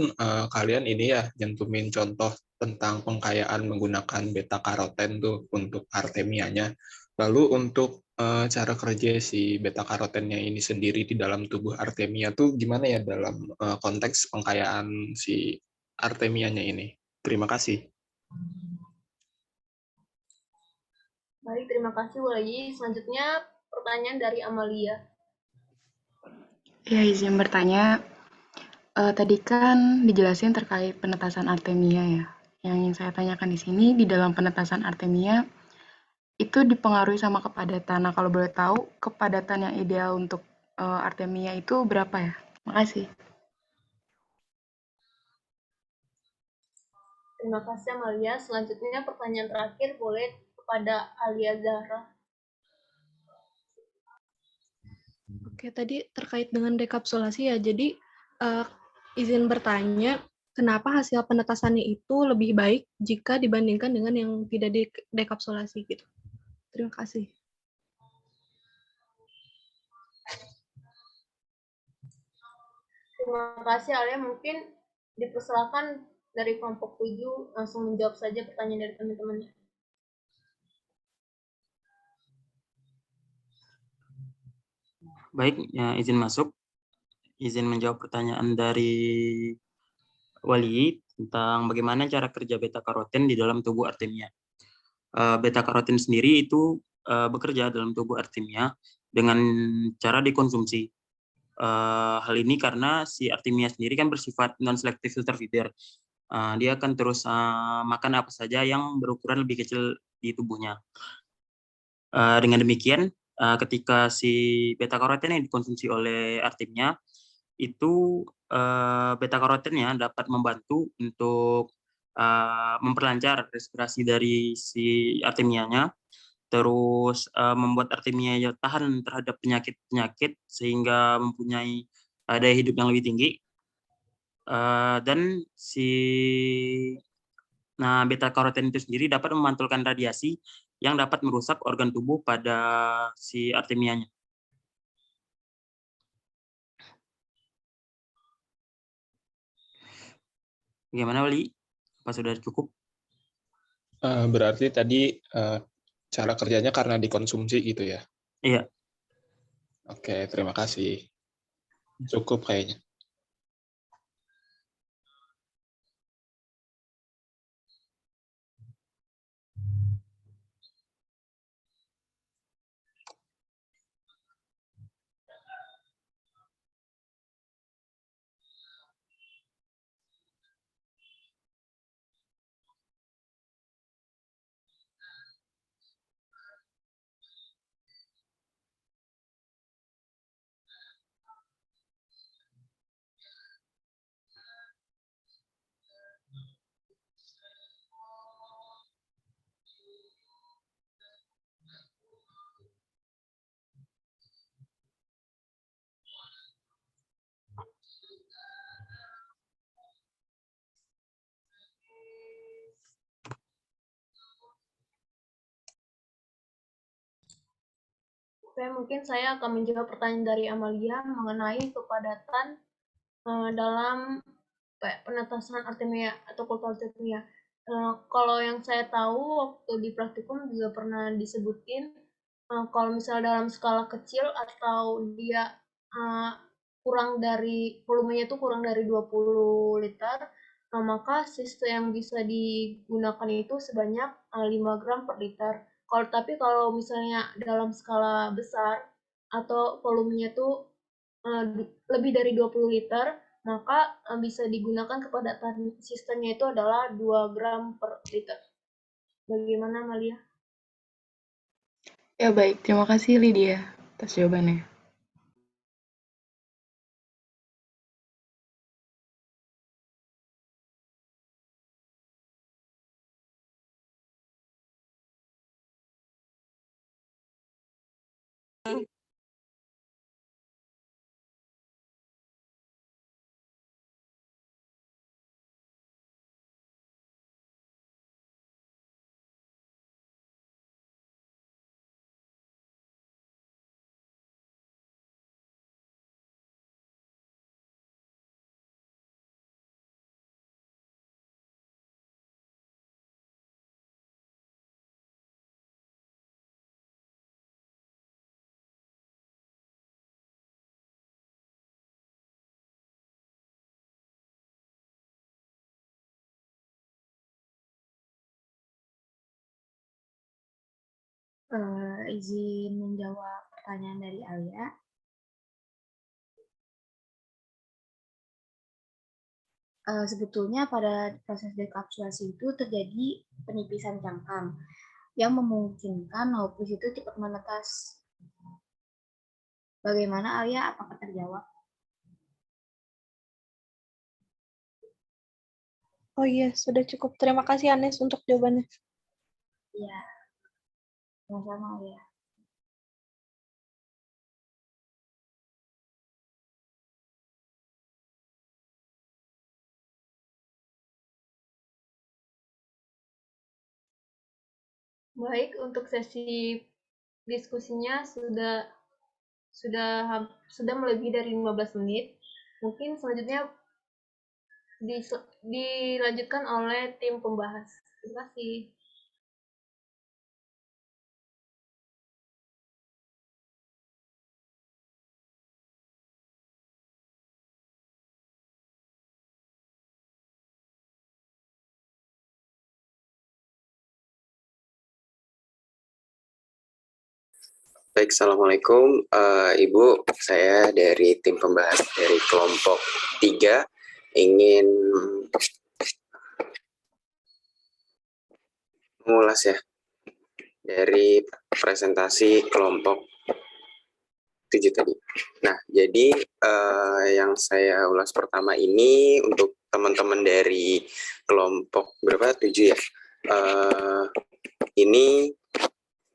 kalian ini ya nyentuhin contoh tentang pengkayaan menggunakan beta karoten tuh untuk artemianya. Lalu untuk cara kerja si beta karotennya ini sendiri di dalam tubuh artemia tuh gimana ya dalam konteks pengkayaan si artemianya ini? Terima kasih. Baik, terima kasih Wali. Selanjutnya pertanyaan dari Amalia. Ya, izin bertanya. Tadi kan dijelasin terkait penetasan artemia ya. Yang ingin saya tanyakan di sini, di dalam penetasan artemia, itu dipengaruhi sama kepadatan. Nah, kalau boleh tahu, kepadatan yang ideal untuk artemia itu berapa ya? Makasih. Terima kasih Amalia. Selanjutnya pertanyaan terakhir boleh kepada Alia Zahra. Oke, tadi terkait dengan dekapsulasi ya. Jadi izin bertanya, kenapa hasil penetasannya itu lebih baik jika dibandingkan dengan yang tidak dekapsulasi gitu? Terima kasih. Terima kasih Alia. Mungkin dipersilakan dari kelompok 7 langsung menjawab saja pertanyaan dari teman-temannya. Baik, ya, izin masuk. Izin menjawab pertanyaan dari Wali tentang bagaimana cara kerja beta karoten di dalam tubuh artemia. Beta karoten sendiri itu bekerja dalam tubuh artemia dengan cara dikonsumsi. Hal ini karena si artemia sendiri kan bersifat non-selective filter feeder. Dia akan terus makan apa saja yang berukuran lebih kecil di tubuhnya. Dengan demikian, ketika si beta karoten yang dikonsumsi oleh artemia, itu beta karotennya dapat membantu untuk memperlancar respirasi dari si artemianya, terus membuat artemia tahan terhadap penyakit-penyakit sehingga mempunyai daya hidup yang lebih tinggi. Dan beta karoten itu sendiri dapat memantulkan radiasi yang dapat merusak organ tubuh pada si artemianya. Bagaimana Wali? Apa sudah cukup? Berarti tadi cara kerjanya karena dikonsumsi gitu ya? Iya. Oke, terima kasih. Cukup kayaknya. Oke, mungkin saya akan menjawab pertanyaan dari Amalia mengenai kepadatan dalam penetasan artemia atau kultur artemia. Kalau yang saya tahu waktu di praktikum juga pernah disebutin kalau misalnya dalam skala kecil atau dia kurang dari volumenya itu kurang dari 20 liter, maka sistem yang bisa digunakan itu sebanyak 5 gram per liter. Kalau misalnya dalam skala besar atau volumenya itu lebih dari 20 liter, maka bisa digunakan kepadatan sistemnya itu adalah 2 gram per liter. Bagaimana, Malia? Ya, baik. Terima kasih, Lydia, atas jawabannya. Izin menjawab pertanyaan dari Alia. Sebetulnya pada proses dekapsulasi itu terjadi penipisan cangkang yang memungkinkan Nauplis itu cepat menetas. Bagaimana Alia? Apakah terjawab? Oh iya, sudah cukup. Terima kasih Anes untuk jawabannya. Iya, sama-sama Alia. Baik, untuk sesi diskusinya sudah melebihi dari 15 menit. Mungkin selanjutnya dilanjutkan oleh tim pembahas. Terima kasih. Baik, Assalamualaikum. Ibu, saya dari tim pembahas dari kelompok 3 ingin mengulas ya dari presentasi kelompok 7 tadi. Nah, jadi yang saya ulas pertama ini untuk teman-teman dari kelompok berapa? 7 ya. Ini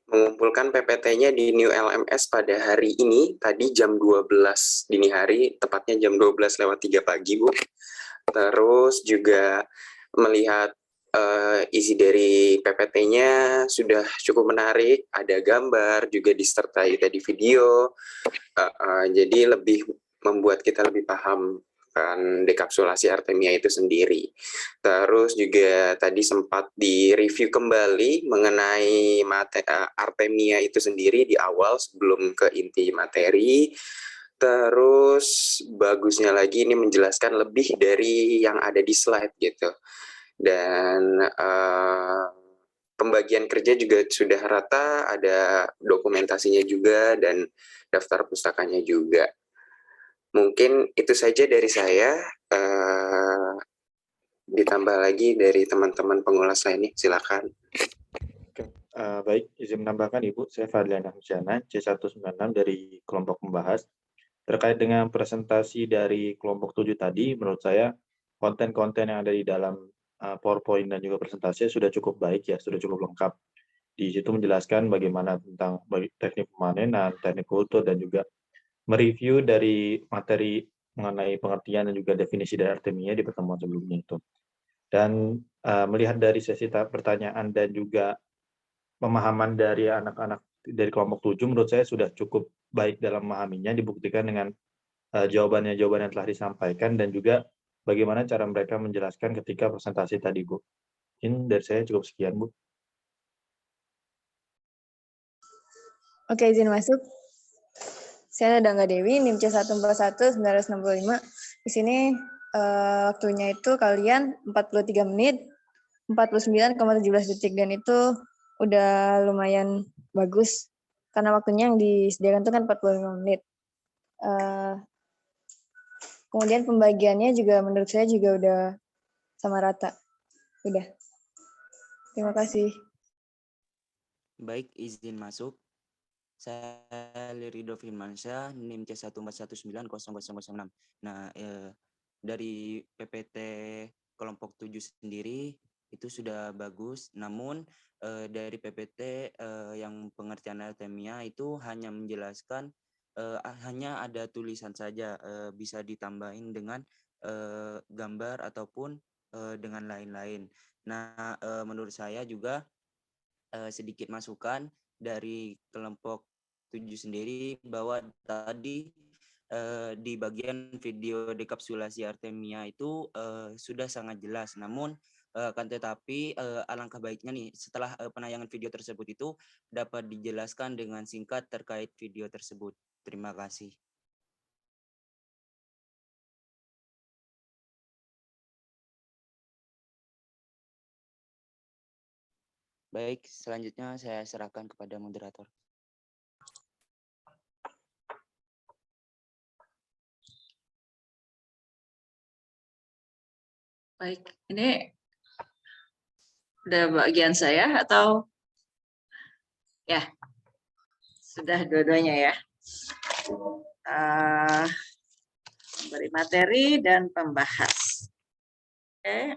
mengumpulkan PPT-nya di New LMS pada hari ini, tadi jam 12 dini hari, tepatnya jam 12:03 pagi, Bu. Terus juga melihat isi dari PPT-nya sudah cukup menarik, ada gambar, juga disertai tadi video, jadi lebih membuat kita lebih paham kan dekapsulasi Artemia itu sendiri. Terus juga tadi sempat direview kembali mengenai Artemia itu sendiri di awal sebelum ke inti materi. Terus bagusnya lagi ini menjelaskan lebih dari yang ada di slide gitu. Dan pembagian kerja juga sudah rata, ada dokumentasinya juga dan daftar pustakanya juga. Mungkin itu saja dari saya. Ditambah lagi dari teman-teman pengulas lainnya, silakan. Baik, izin menambahkan Ibu, saya Fadliana Husyana, C196 dari kelompok pembahas. Terkait dengan presentasi dari kelompok 7 tadi, menurut saya konten-konten yang ada di dalam PowerPoint dan juga presentasinya sudah cukup baik ya, sudah cukup lengkap. Di situ menjelaskan bagaimana tentang teknik pemanenan, teknik kultur, dan juga mereview dari materi mengenai pengertian dan juga definisi dari Artemia di pertemuan sebelumnya itu. Dan melihat dari sesi pertanyaan dan juga pemahaman dari anak-anak dari kelompok 7, menurut saya sudah cukup baik dalam memahaminya, dibuktikan dengan jawaban-jawaban yang telah disampaikan dan juga bagaimana cara mereka menjelaskan ketika presentasi tadi, Bu. Mungkin dari saya cukup sekian, Bu. Oke, izin masuk. Saya Dangga Dewi, NIM C141965. Di sini waktunya itu kalian 43 menit, 49,17 detik, dan itu udah lumayan bagus karena waktunya yang disediakan itu kan 45 menit. Kemudian pembagiannya juga menurut saya juga udah sama rata. Udah. Terima kasih. Baik, izin masuk. Saya Lirido Firmansyah, NIM C14190006. Nah, dari PPT kelompok 7 sendiri itu sudah bagus, namun dari PPT yang pengertian Artemia itu hanya menjelaskan hanya ada tulisan saja, bisa ditambahin dengan gambar ataupun dengan lain-lain. Nah, menurut saya juga sedikit masukan dari kelompok 7 sendiri bahwa tadi di bagian video dekapsulasi Artemia itu sudah sangat jelas, namun akan tetapi alangkah baiknya nih setelah penayangan video tersebut itu dapat dijelaskan dengan singkat terkait video tersebut. Terima kasih. Baik, selanjutnya saya serahkan kepada moderator. Baik, ini udah bagian saya atau ya sudah dua-duanya ya. Beri materi dan pembahas. Oke.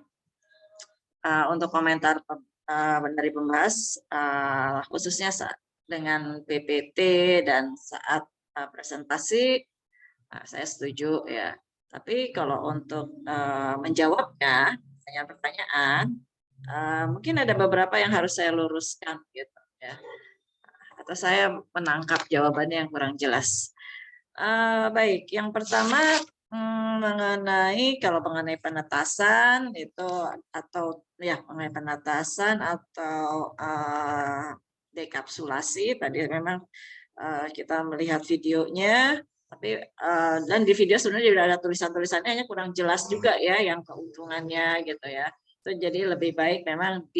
Untuk komentar dari pembahas, khususnya dengan PPT dan saat presentasi, saya setuju ya. Tapi kalau untuk menjawabnya, pertanyaan, mungkin ada beberapa yang harus saya luruskan gitu ya. Atau saya menangkap jawabannya yang kurang jelas. Baik, yang pertama mengenai penetasan itu atau ya mengenai penetasan atau dekapsulasi tadi memang kita melihat videonya, tapi dan di video sebenarnya sudah ada tulisan-tulisannya, hanya kurang jelas juga ya yang keuntungannya gitu ya. Itu jadi lebih baik memang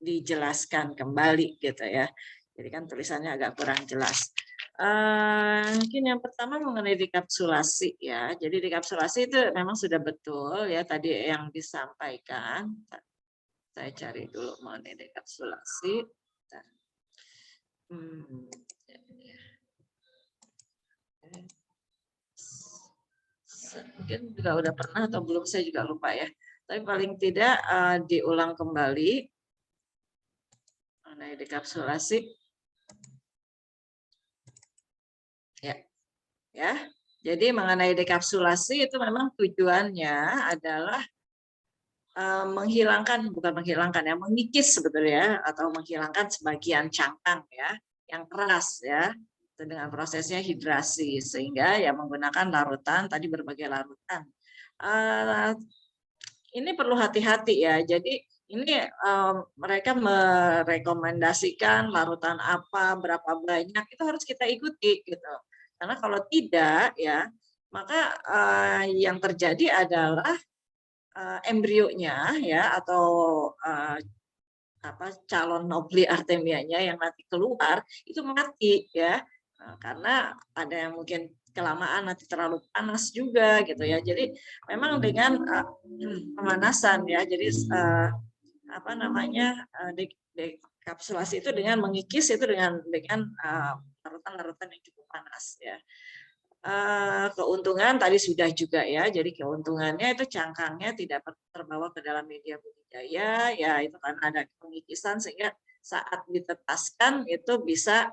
dijelaskan kembali gitu ya. Jadi kan tulisannya agak kurang jelas. Mungkin yang pertama mengenai dekapsulasi ya. Jadi dekapsulasi itu memang sudah betul ya tadi yang disampaikan. Saya cari dulu mengenai dekapsulasi. Mungkin juga udah pernah atau belum, saya juga lupa ya. Tapi paling tidak diulang kembali mengenai dekapsulasi. Ya, jadi mengenai dekapsulasi itu memang tujuannya adalah mengikis sebetulnya atau menghilangkan sebagian cangkang ya yang keras ya dengan prosesnya hidrasi, sehingga ya menggunakan larutan tadi, berbagai larutan. Ini perlu hati-hati ya. Jadi ini mereka merekomendasikan larutan apa, berapa banyak, itu harus kita ikuti gitu. Karena kalau tidak ya, maka yang terjadi adalah embrionya ya atau calon nopli artemianya yang nanti keluar itu mati ya, karena ada yang mungkin kelamaan nanti terlalu panas juga gitu ya. Jadi memang dengan pemanasan ya, jadi dekapsulasi itu dengan mengikis itu dengan larutan-larutan yang cukup panas ya. Keuntungan tadi sudah juga ya, jadi keuntungannya itu cangkangnya tidak terbawa ke dalam media budidaya ya, itu karena ada pengikisan sehingga saat ditetaskan itu bisa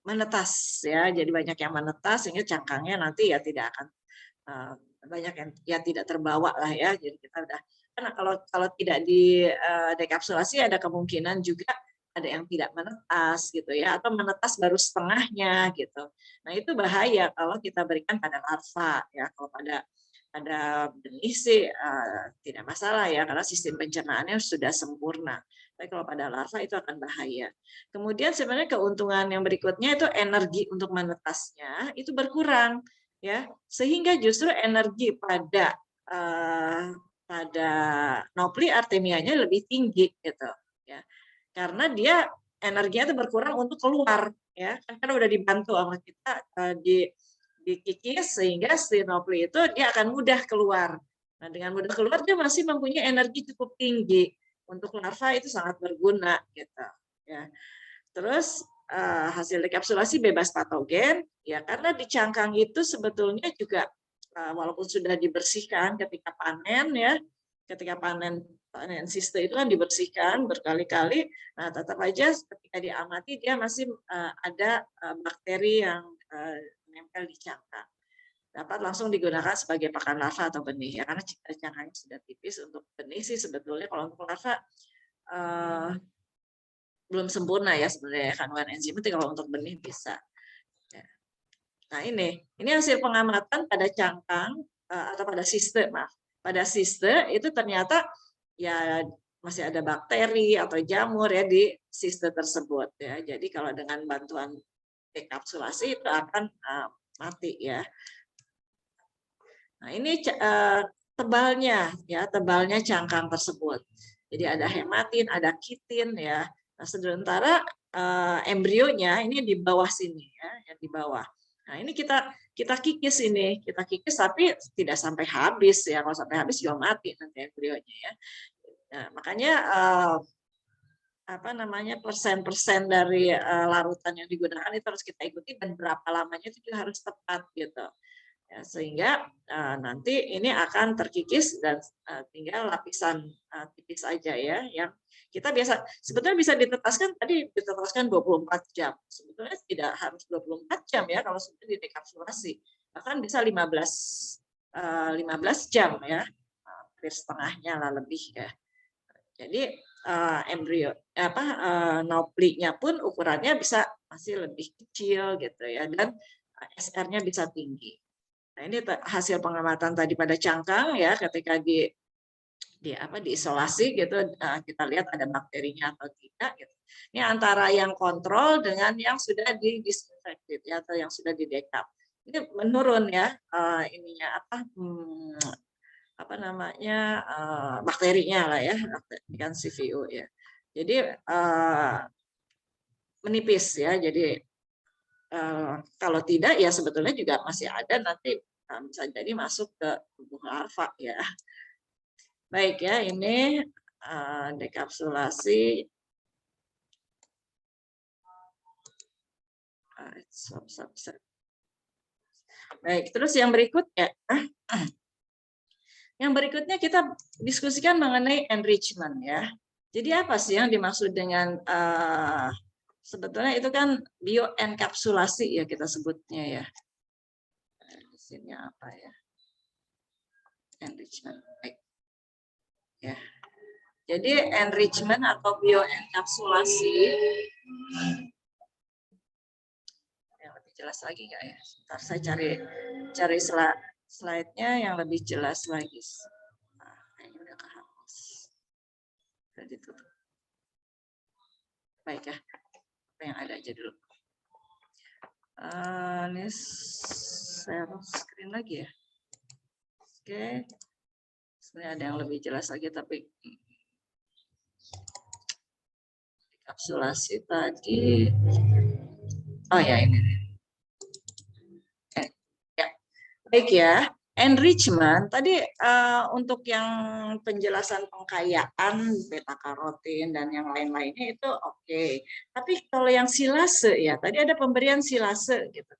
menetas ya, jadi banyak yang menetas sehingga cangkangnya nanti ya tidak akan banyak yang ya tidak terbawa lah ya. Jadi kita udah, karena kalau tidak di dekapsulasi ada kemungkinan juga ada yang tidak menetas gitu ya, atau menetas baru setengahnya gitu. Nah itu bahaya kalau kita berikan pada larva ya. Kalau pada benih sih tidak masalah ya, karena sistem pencernaannya sudah sempurna. Tapi kalau pada larva itu akan bahaya. Kemudian sebenarnya keuntungan yang berikutnya itu energi untuk menetasnya itu berkurang ya, sehingga justru energi pada nopli artemianya lebih tinggi gitu ya. Karena dia energinya itu berkurang untuk keluar ya, karena udah dibantu sama kita dikikis sehingga si nopli itu dia akan mudah keluar. Nah dengan mudah keluar dia masih mempunyai energi cukup tinggi, untuk larva itu sangat berguna gitu ya. Terus hasil dekapsulasi bebas patogen ya, karena di cangkang itu sebetulnya juga walaupun sudah dibersihkan ketika panen ya, ketika panen siste itu kan dibersihkan berkali-kali, nah tetap aja ketika diamati dia masih ada bakteri yang menempel di cangkang. Dapat langsung digunakan sebagai pakan larva atau benih ya, karena cangkangnya sudah tipis. Untuk benih sih sebetulnya kalau untuk larva belum sempurna ya sebenarnya kandungan enzim, tapi kalau untuk benih bisa. Nah ini hasil pengamatan pada cangkang atau pada siste, maaf. Pada siste itu ternyata ya masih ada bakteri atau jamur ya di siste tersebut ya. Jadi kalau dengan bantuan dekapsulasi itu akan mati ya. Nah ini tebalnya ya, tebalnya cangkang tersebut. Jadi ada hematin, ada kitin ya. Nah, sementara embrionya ini di bawah sini ya, yang di bawah. Nah, ini kita kikis ini, kita kikis tapi tidak sampai habis ya. Kalau sampai habis juga mati nanti embrionya ya. Nah, makanya persen-persen dari larutan yang digunakan itu harus kita ikuti dan berapa lamanya itu juga harus tepat gitu. Ya, sehingga nanti ini akan terkikis dan tinggal lapisan tipis aja ya yang kita sebetulnya bisa ditetaskan 24 jam. Sebetulnya tidak harus 24 jam ya kalau sudah didekapsulasi. Bahkan bisa 15 jam ya. Hampir setengahnya lah lebih ya. Jadi embrio nauplinya pun ukurannya bisa masih lebih kecil gitu ya dan SR-nya bisa tinggi. Nah, ini hasil pengamatan tadi pada cangkang ya ketika diisolasi gitu kita lihat ada bakterinya atau tidak gitu. Ini antara yang kontrol dengan yang sudah didisinfected ya atau yang sudah didekap. Ini menurun ya ininya bakterinya lah ya, kan CVO ya. Jadi menipis ya. Jadi kalau tidak ya sebetulnya juga masih ada nanti bisa jadi masuk ke tubuh larva ya. Baik ya, ini dekapsulasi. Baik, terus yang berikutnya. Yang berikutnya kita diskusikan mengenai enrichment ya. Jadi apa sih yang dimaksud dengan sebetulnya itu kan bioenkapsulasi ya kita sebutnya ya. Di sini apa ya? Enrichment. Baik. Ya. Jadi enrichment atau bioenkapsulasi yang lebih jelas lagi nggak ya? Ntar saya cari slide-nya yang lebih jelas lagi. Nah, ini udah kehapus. Udah ditutup. Baik ya. Apa yang ada aja dulu. Ini share screen lagi ya. Oke. Sebenarnya ada yang lebih jelas lagi tapi kapsulasi tadi. Oh ya ini. Ya. Baik ya. Enrichment tadi untuk yang penjelasan pengkayaan beta karotin dan yang lain-lainnya itu oke. Tapi kalau yang silase ya tadi ada pemberian silase gitu.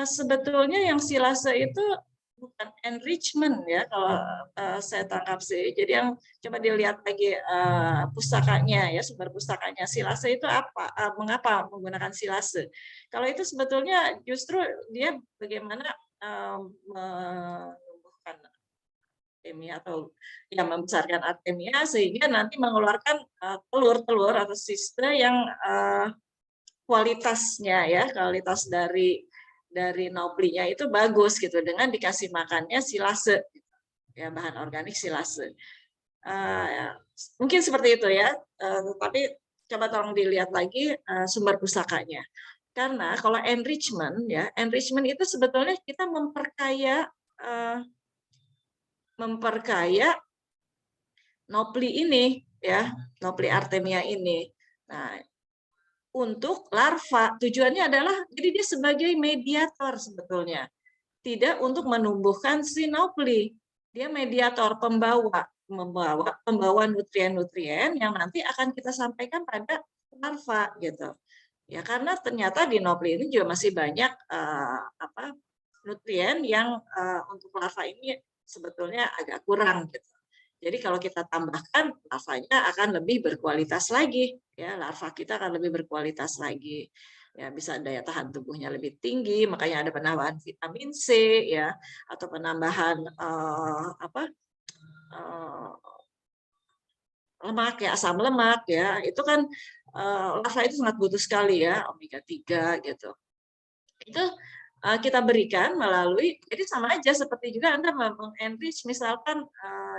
Sebetulnya yang silase itu bukan enrichment ya kalau saya tangkap sih. Jadi yang coba dilihat lagi pustakanya ya, sumber pustakanya silase itu apa? Mengapa menggunakan silase? Kalau itu sebetulnya justru dia bagaimana menumbuhkan artemia atau ya membesarkan artemia sehingga nanti mengeluarkan telur-telur atau siste yang kualitasnya ya, kualitas dari nauplinya itu bagus gitu dengan dikasih makannya silase ya, bahan organik silase. Mungkin seperti itu ya, tapi coba tolong dilihat lagi sumber pusakanya. Karena kalau enrichment ya, enrichment itu sebetulnya kita memperkaya naupli ini ya, naupli artemia ini. Nah, untuk larva tujuannya adalah jadi dia sebagai mediator sebetulnya, tidak untuk menumbuhkan si naupli. Dia mediator, pembawa nutrien-nutrien yang nanti akan kita sampaikan pada larva gitu. Ya karena ternyata di naupli ini juga masih banyak nutrien yang untuk larva ini sebetulnya agak kurang gitu. Jadi kalau kita tambahkan, larvanya akan lebih berkualitas lagi. Ya, larva kita akan lebih berkualitas lagi. Ya, bisa daya tahan tubuhnya lebih tinggi, makanya ada penambahan vitamin C, ya, atau penambahan lemak, ya, asam lemak, ya, itu kan larva itu sangat butuh sekali ya, omega 3 gitu. Itu kita berikan melalui, jadi sama aja seperti juga Anda mengenrich misalkan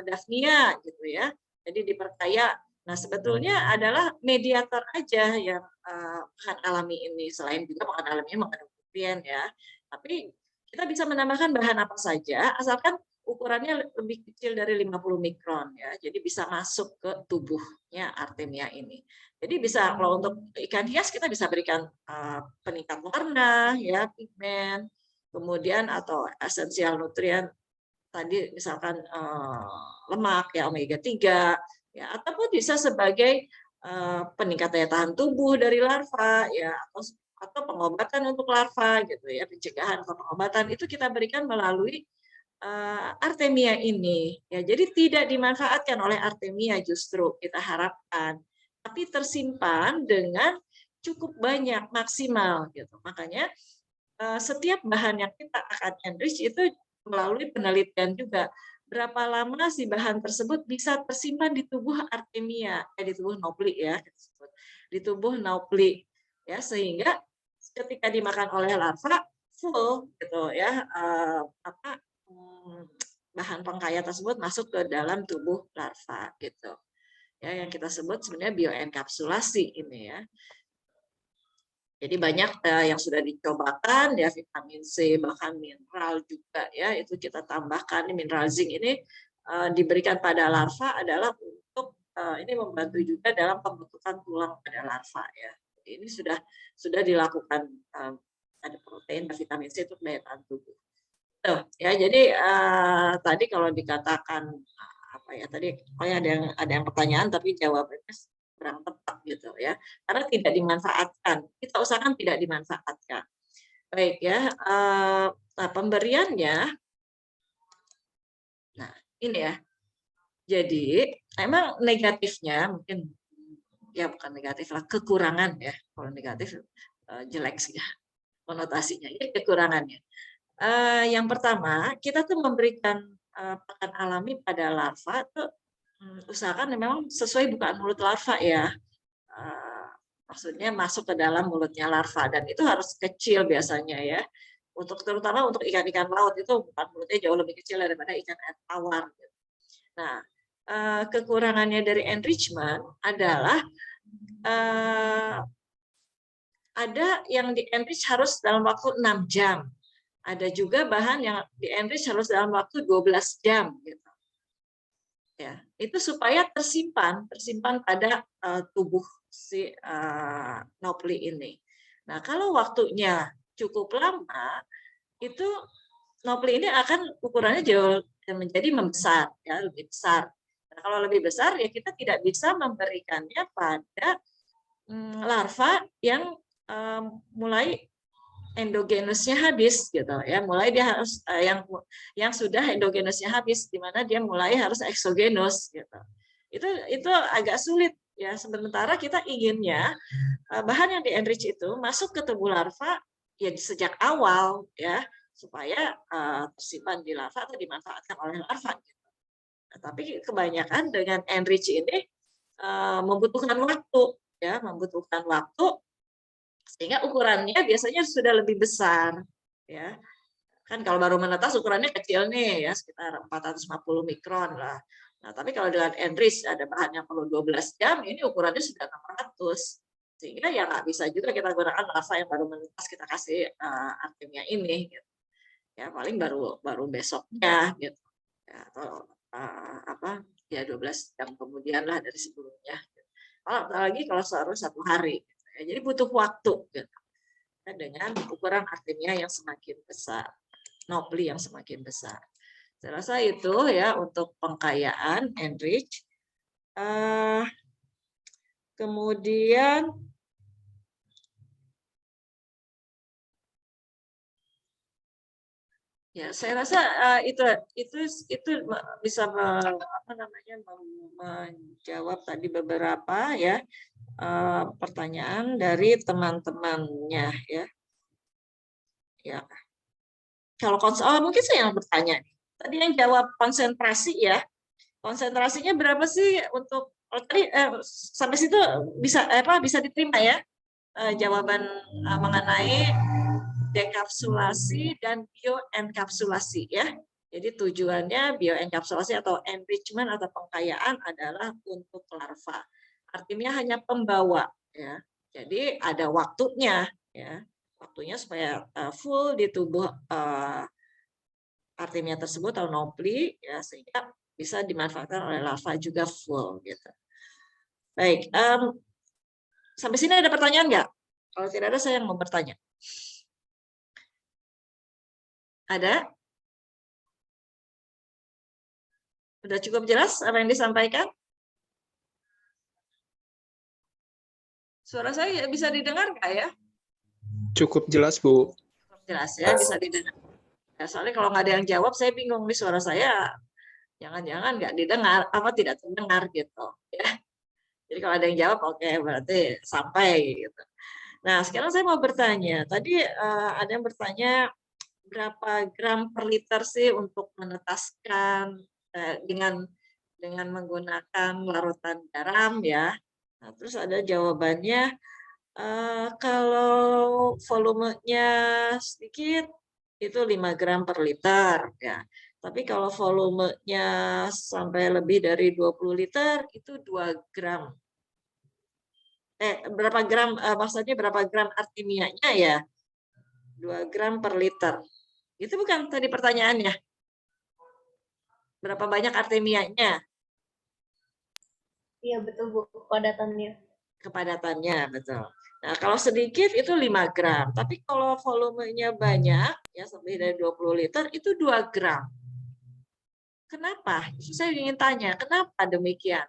Daphnia gitu ya, jadi diperkaya. Nah sebetulnya adalah mediator aja yang bahan alami ini, selain juga bahan alaminya mengandung nutrien ya, tapi kita bisa menambahkan bahan apa saja asalkan ukurannya lebih kecil dari 50 mikron ya. Jadi bisa masuk ke tubuhnya Artemia ini. Jadi bisa kalau untuk ikan hias kita bisa berikan peningkat warna ya, pigmen, kemudian atau esensial nutrien tadi misalkan lemak ya, omega 3 ya, ataupun bisa sebagai peningkat daya tahan tubuh dari larva ya, atau pengobatan untuk larva gitu ya, pencegahan atau pengobatan itu kita berikan melalui Artemia ini ya. Jadi tidak dimanfaatkan oleh Artemia justru kita harapkan, tapi tersimpan dengan cukup banyak, maksimal gitu. Makanya setiap bahan yang kita akan enrich itu melalui penelitian juga, berapa lama si bahan tersebut bisa tersimpan di tubuh Artemia, di tubuh Naupli ya, di tubuh Naupli ya, sehingga ketika dimakan oleh larva full gitu ya, bahan pengkaya tersebut masuk ke dalam tubuh larva gitu ya, yang kita sebut sebenarnya bioenkapsulasi ini ya. Jadi banyak yang sudah dicobakan ya, vitamin C bahkan mineral juga ya, itu kita tambahkan. Mineral zinc ini diberikan pada larva adalah untuk ini membantu juga dalam pembentukan tulang pada larva ya. Jadi ini sudah dilakukan, ada protein dan vitamin C untuk daya tahan tubuh. Tuh, ya, jadi tadi kalau dikatakan apa ya tadi, ada yang pertanyaan tapi jawabannya kurang tepat gitu ya, karena tidak dimanfaatkan. Kita usahakan tidak dimanfaatkan. Baik ya, nah pemberiannya, nah ini ya. Jadi emang negatifnya mungkin ya, bukan negatif lah, kekurangan ya. Kalau negatif jelek sih ya konotasinya. Ini kekurangannya. Yang pertama, kita tuh memberikan pakan alami pada larva tuh usahakan memang sesuai bukaan mulut larva ya. Maksudnya masuk ke dalam mulutnya larva, dan itu harus kecil biasanya ya. Terutama untuk ikan-ikan laut itu bukaan mulutnya jauh lebih kecil daripada ikan air tawar. Nah, kekurangannya dari enrichment adalah ada yang di enrich harus dalam waktu 6 jam. Ada juga bahan yang di-enrich harus dalam waktu 12 jam gitu. Ya, itu supaya tersimpan pada tubuh si Naupli ini. Nah, kalau waktunya cukup lama, itu Naupli ini akan ukurannya jauh menjadi membesar ya, lebih besar. Nah, kalau lebih besar ya kita tidak bisa memberikannya pada larva yang mulai endogenusnya habis gitu ya, mulai dia harus yang sudah endogenusnya habis, di mana dia mulai harus eksogenus gitu. Itu agak sulit ya. Sementara kita inginnya bahan yang di-enrich itu masuk ke tubuh larva ya sejak awal ya, supaya tersimpan di larva atau dimanfaatkan oleh larva gitu. Nah, tapi kebanyakan dengan enrich ini membutuhkan waktu ya, membutuhkan waktu, sehingga ukurannya biasanya sudah lebih besar ya. Kan kalau baru menetas ukurannya kecil nih ya, sekitar 450 mikron lah. Nah, tapi kalau dengan enrich ada bahan yang perlu 12 jam, ini ukurannya sudah 600. Sehingga ya nggak bisa juga kita gunakan larva yang baru menetas kita kasih Artemia ini gitu. Ya paling baru besoknya gitu. Ya, atau ya 12 jam kemudian lah dari sebelumnya. Apalagi kalau seharusnya 1 hari. Jadi butuh waktu gitu, dengan ukuran Artemia yang semakin besar, Naupli yang semakin besar. Saya rasa itu ya untuk pengkayaan enrich. Kemudian ya saya rasa itu bisa menjawab tadi beberapa ya pertanyaan dari teman-temannya ya. Ya. Kalau mungkin saya yang bertanya. Tadi yang jawab konsentrasi ya. Konsentrasinya berapa sih untuk tadi sampai situ bisa diterima ya jawaban mengenai dekapsulasi dan bioenkapsulasi ya. Jadi tujuannya bioenkapsulasi atau enrichment atau pengkayaan adalah untuk larva. Artinya hanya pembawa ya. Jadi ada waktunya ya. Waktunya supaya full di tubuh artemia tersebut atau nopli ya, sehingga bisa dimanfaatkan oleh larva juga full gitu. Baik, sampai sini ada pertanyaan nggak? Kalau tidak ada, saya yang mau bertanya. Ada? Sudah cukup jelas apa yang disampaikan? Suara saya bisa didengar nggak ya? Cukup jelas, Bu. Jelas ya, bisa didengar. Ya, soalnya kalau nggak ada yang jawab, saya bingung nih suara saya. Jangan-jangan nggak didengar, apa tidak terdengar gitu. Ya. Jadi kalau ada yang jawab, oke, berarti sampai gitu. Nah, sekarang saya mau bertanya. Tadi ada yang bertanya berapa gram per liter sih untuk menetaskan dengan menggunakan larutan garam ya. Nah, terus ada jawabannya kalau volumenya sedikit itu 5 gram per liter ya. Tapi kalau volumenya sampai lebih dari 20 liter itu 2 gram. Berapa gram maksudnya berapa gram artemianya ya? 2 gram per liter. Itu bukan tadi pertanyaannya. Berapa banyak artemianya? Iya betul Bu, kepadatannya. Kepadatannya, betul. Nah, kalau sedikit itu 5 gram, tapi kalau volumenya banyak, ya lebih dari 20 liter, itu 2 gram. Kenapa? Saya ingin tanya, kenapa demikian?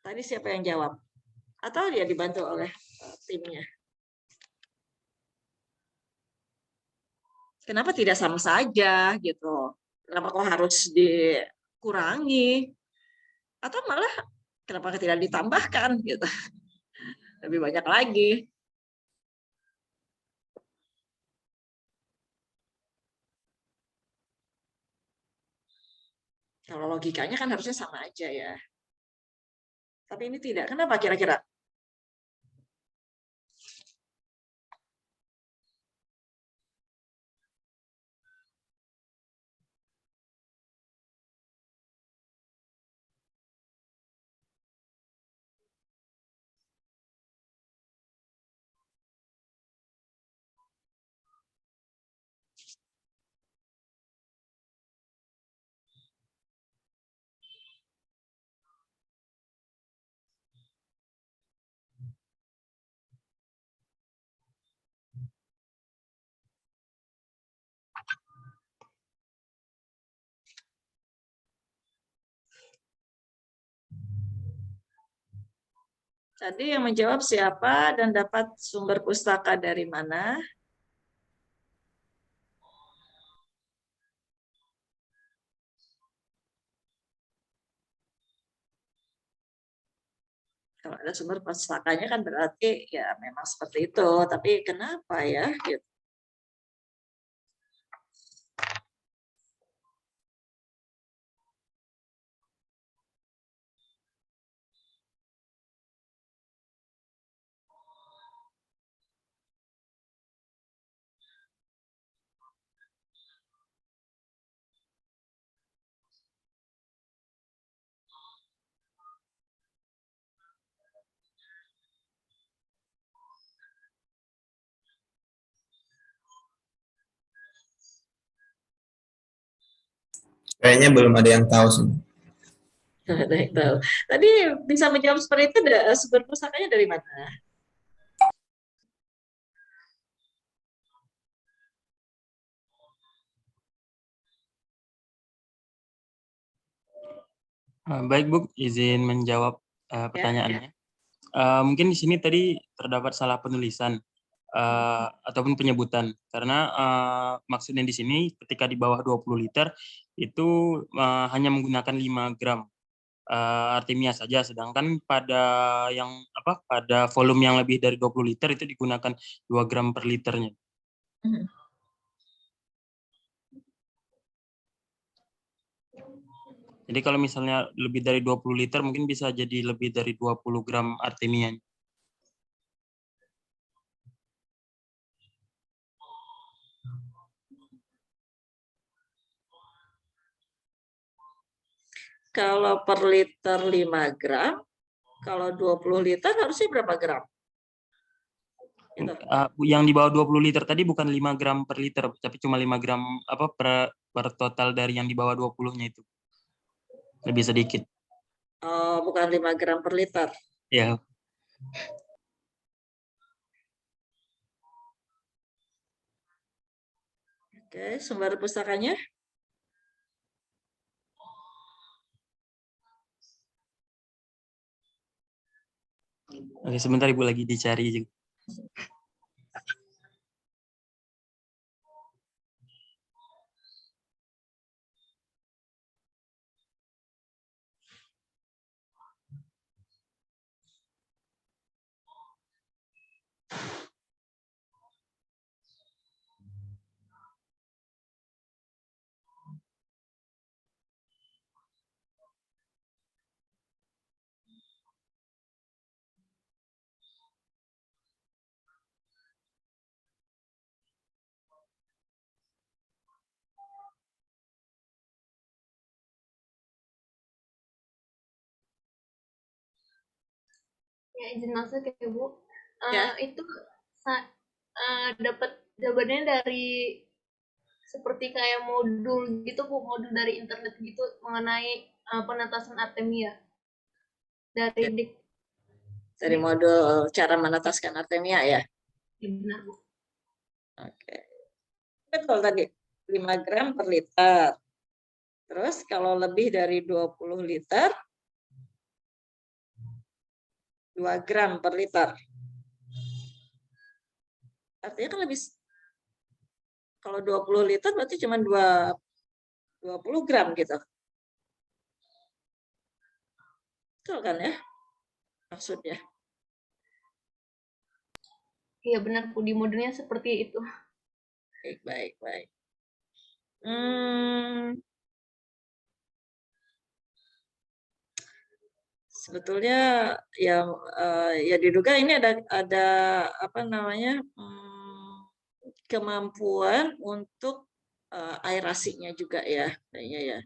Tadi siapa yang jawab? Atau dia dibantu oleh timnya? Kenapa tidak sama saja gitu? Kenapa kok harus dikurangi? Atau malah kenapa tidak ditambahkan gitu? Lebih banyak lagi. Kalau logikanya kan harusnya sama aja ya. Tapi ini tidak. Kenapa kira-kira? Tadi yang menjawab siapa dan dapat sumber pustaka dari mana? Kalau ada sumber pustakanya kan berarti ya memang seperti itu. Tapi kenapa ya? Gitu. Kayaknya belum ada yang tahu sih. Ada yang tahu. Tadi bisa menjawab seperti itu, sumber pustakanya dari mana? Baik Bu, izin menjawab pertanyaannya. Mungkin di sini tadi terdapat salah penulisan ataupun penyebutan, karena maksudnya di sini ketika di bawah 20 liter itu hanya menggunakan 5 gram artemia saja, sedangkan pada pada volume yang lebih dari 20 liter itu digunakan 2 gram per liternya. Jadi kalau misalnya lebih dari 20 liter mungkin bisa jadi lebih dari 20 gram artemia. Kalau per liter 5 gram, kalau 20 liter harusnya berapa gram? Gitu. Yang di bawah 20 liter tadi bukan 5 gram per liter, tapi cuma 5 gram per total dari yang di bawah 20-nya itu. Lebih sedikit. Oh, bukan 5 gram per liter. Ya. Oke, sumber pustakanya. Oke, sebentar Ibu lagi dicari juga. Ya, izin masuk ya Bu. Ya. Itu dapat jawabannya dari seperti kayak modul gitu Bu, modul dari internet gitu mengenai penetasan artemia. Dari modul cara menetaskan artemia ya. Benar Bu. Oke. Betul tadi 5 gram per liter. Terus kalau lebih dari 20 liter 2 gram per liter. Artinya kan lebih, kalau 20 liter berarti cuma 20 gram gitu. Betul kan ya? Maksudnya. Iya benar Bu, di modulnya seperti itu. Baik. Sebetulnya ya diduga ini ada apa namanya kemampuan untuk aerasinya juga ya kayaknya ya.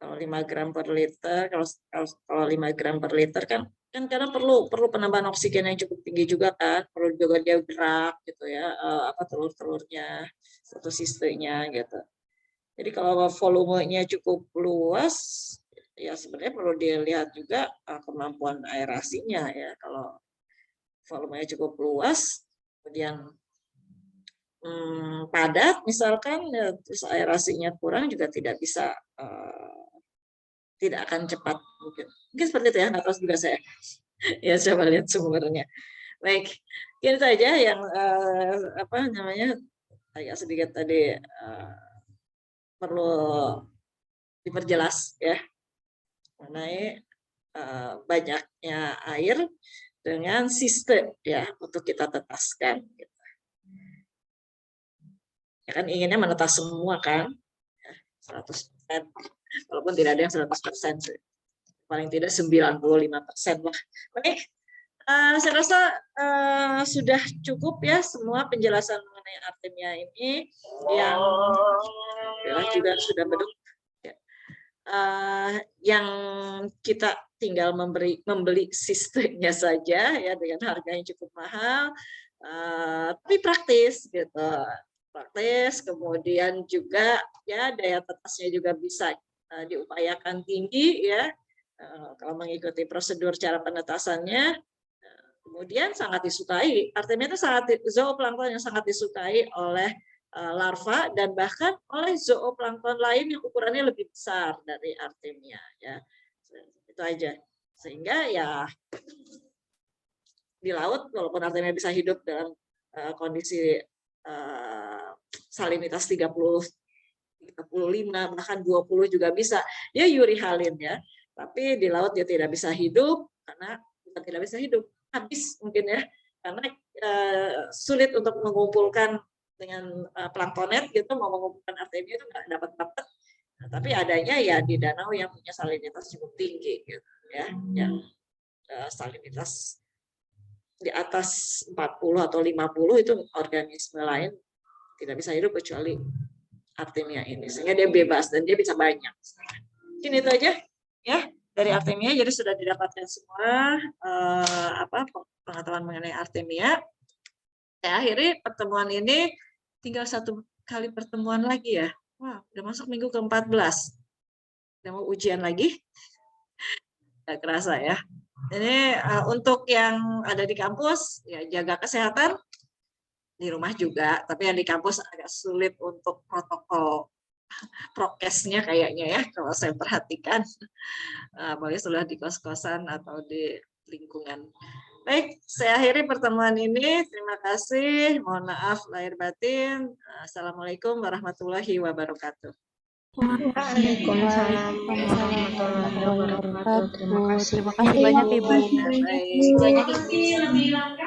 Kalau 5 gram per liter, kalau 5 gram per liter kan karena perlu penambahan oksigen yang cukup tinggi juga kan, perlu juga dia gerak gitu ya, telur-telurnya, fotosistenya gitu. Jadi kalau volumenya cukup luas, ya sebenarnya perlu dilihat juga kemampuan aerasinya ya. Kalau volumenya cukup luas, kemudian padat misalkan, ya, terus aerasinya kurang juga tidak bisa, tidak akan cepat mungkin seperti itu ya, nggak tahu juga saya. Ya coba lihat sumbernya. Baik, ini saja yang apa namanya agak sedikit tadi perlu diperjelas ya mengenai banyaknya air dengan sistem ya untuk kita tetaskan. Ya kan inginnya menetas semua kan, 100%. Walaupun tidak ada yang 100%, paling tidak 95% lah. Baik, saya rasa sudah cukup ya semua penjelasan mengenai artemia ini yang juga sudah beduk. Yang kita tinggal membeli sistemnya saja ya dengan harga yang cukup mahal, tapi praktis gitu, kemudian juga ya daya tetasnya juga bisa diupayakan tinggi ya kalau mengikuti prosedur cara penetasannya. Kemudian sangat disukai, artemia itu zooplankton yang sangat disukai oleh larva dan bahkan oleh zooplankton lain yang ukurannya lebih besar dari artemia ya. Itu aja. Sehingga ya di laut walaupun artemia bisa hidup dalam kondisi salinitas 30, 35 bahkan 20 juga bisa. Dia urihalin ya. Tapi di laut dia tidak bisa hidup karena bukan tidak bisa hidup, habis mungkin ya. Karena sulit untuk mengumpulkan dengan planktonet gitu, mau mengumpulkan artemia itu nggak dapat. Nah, tapi adanya ya di danau yang punya salinitas cukup tinggi gitu ya, yang salinitas di atas 40 atau 50 itu organisme lain tidak bisa hidup kecuali artemia ini, sehingga dia bebas dan dia bisa banyak. Mungkin itu aja ya dari artemia. Jadi sudah didapatkan semua pengetahuan mengenai artemia. Saya akhiri pertemuan ini, tinggal 1 kali pertemuan lagi ya. Wah, udah masuk minggu ke-14. Udah mau ujian lagi. Nggak kerasa ya. Ini untuk yang ada di kampus, ya jaga kesehatan, di rumah juga, tapi yang di kampus agak sulit untuk protokol prokesnya kayaknya ya, kalau saya perhatikan. Apalagi sudah di kos-kosan atau di lingkungan. Baik, saya akhiri pertemuan ini. Terima kasih. Mohon maaf lahir batin. Assalamualaikum warahmatullahi wabarakatuh. Waalaikumsalam warahmatullahi wabarakatuh. Terima kasih banyak Ibu. Baik. banyak Ibu.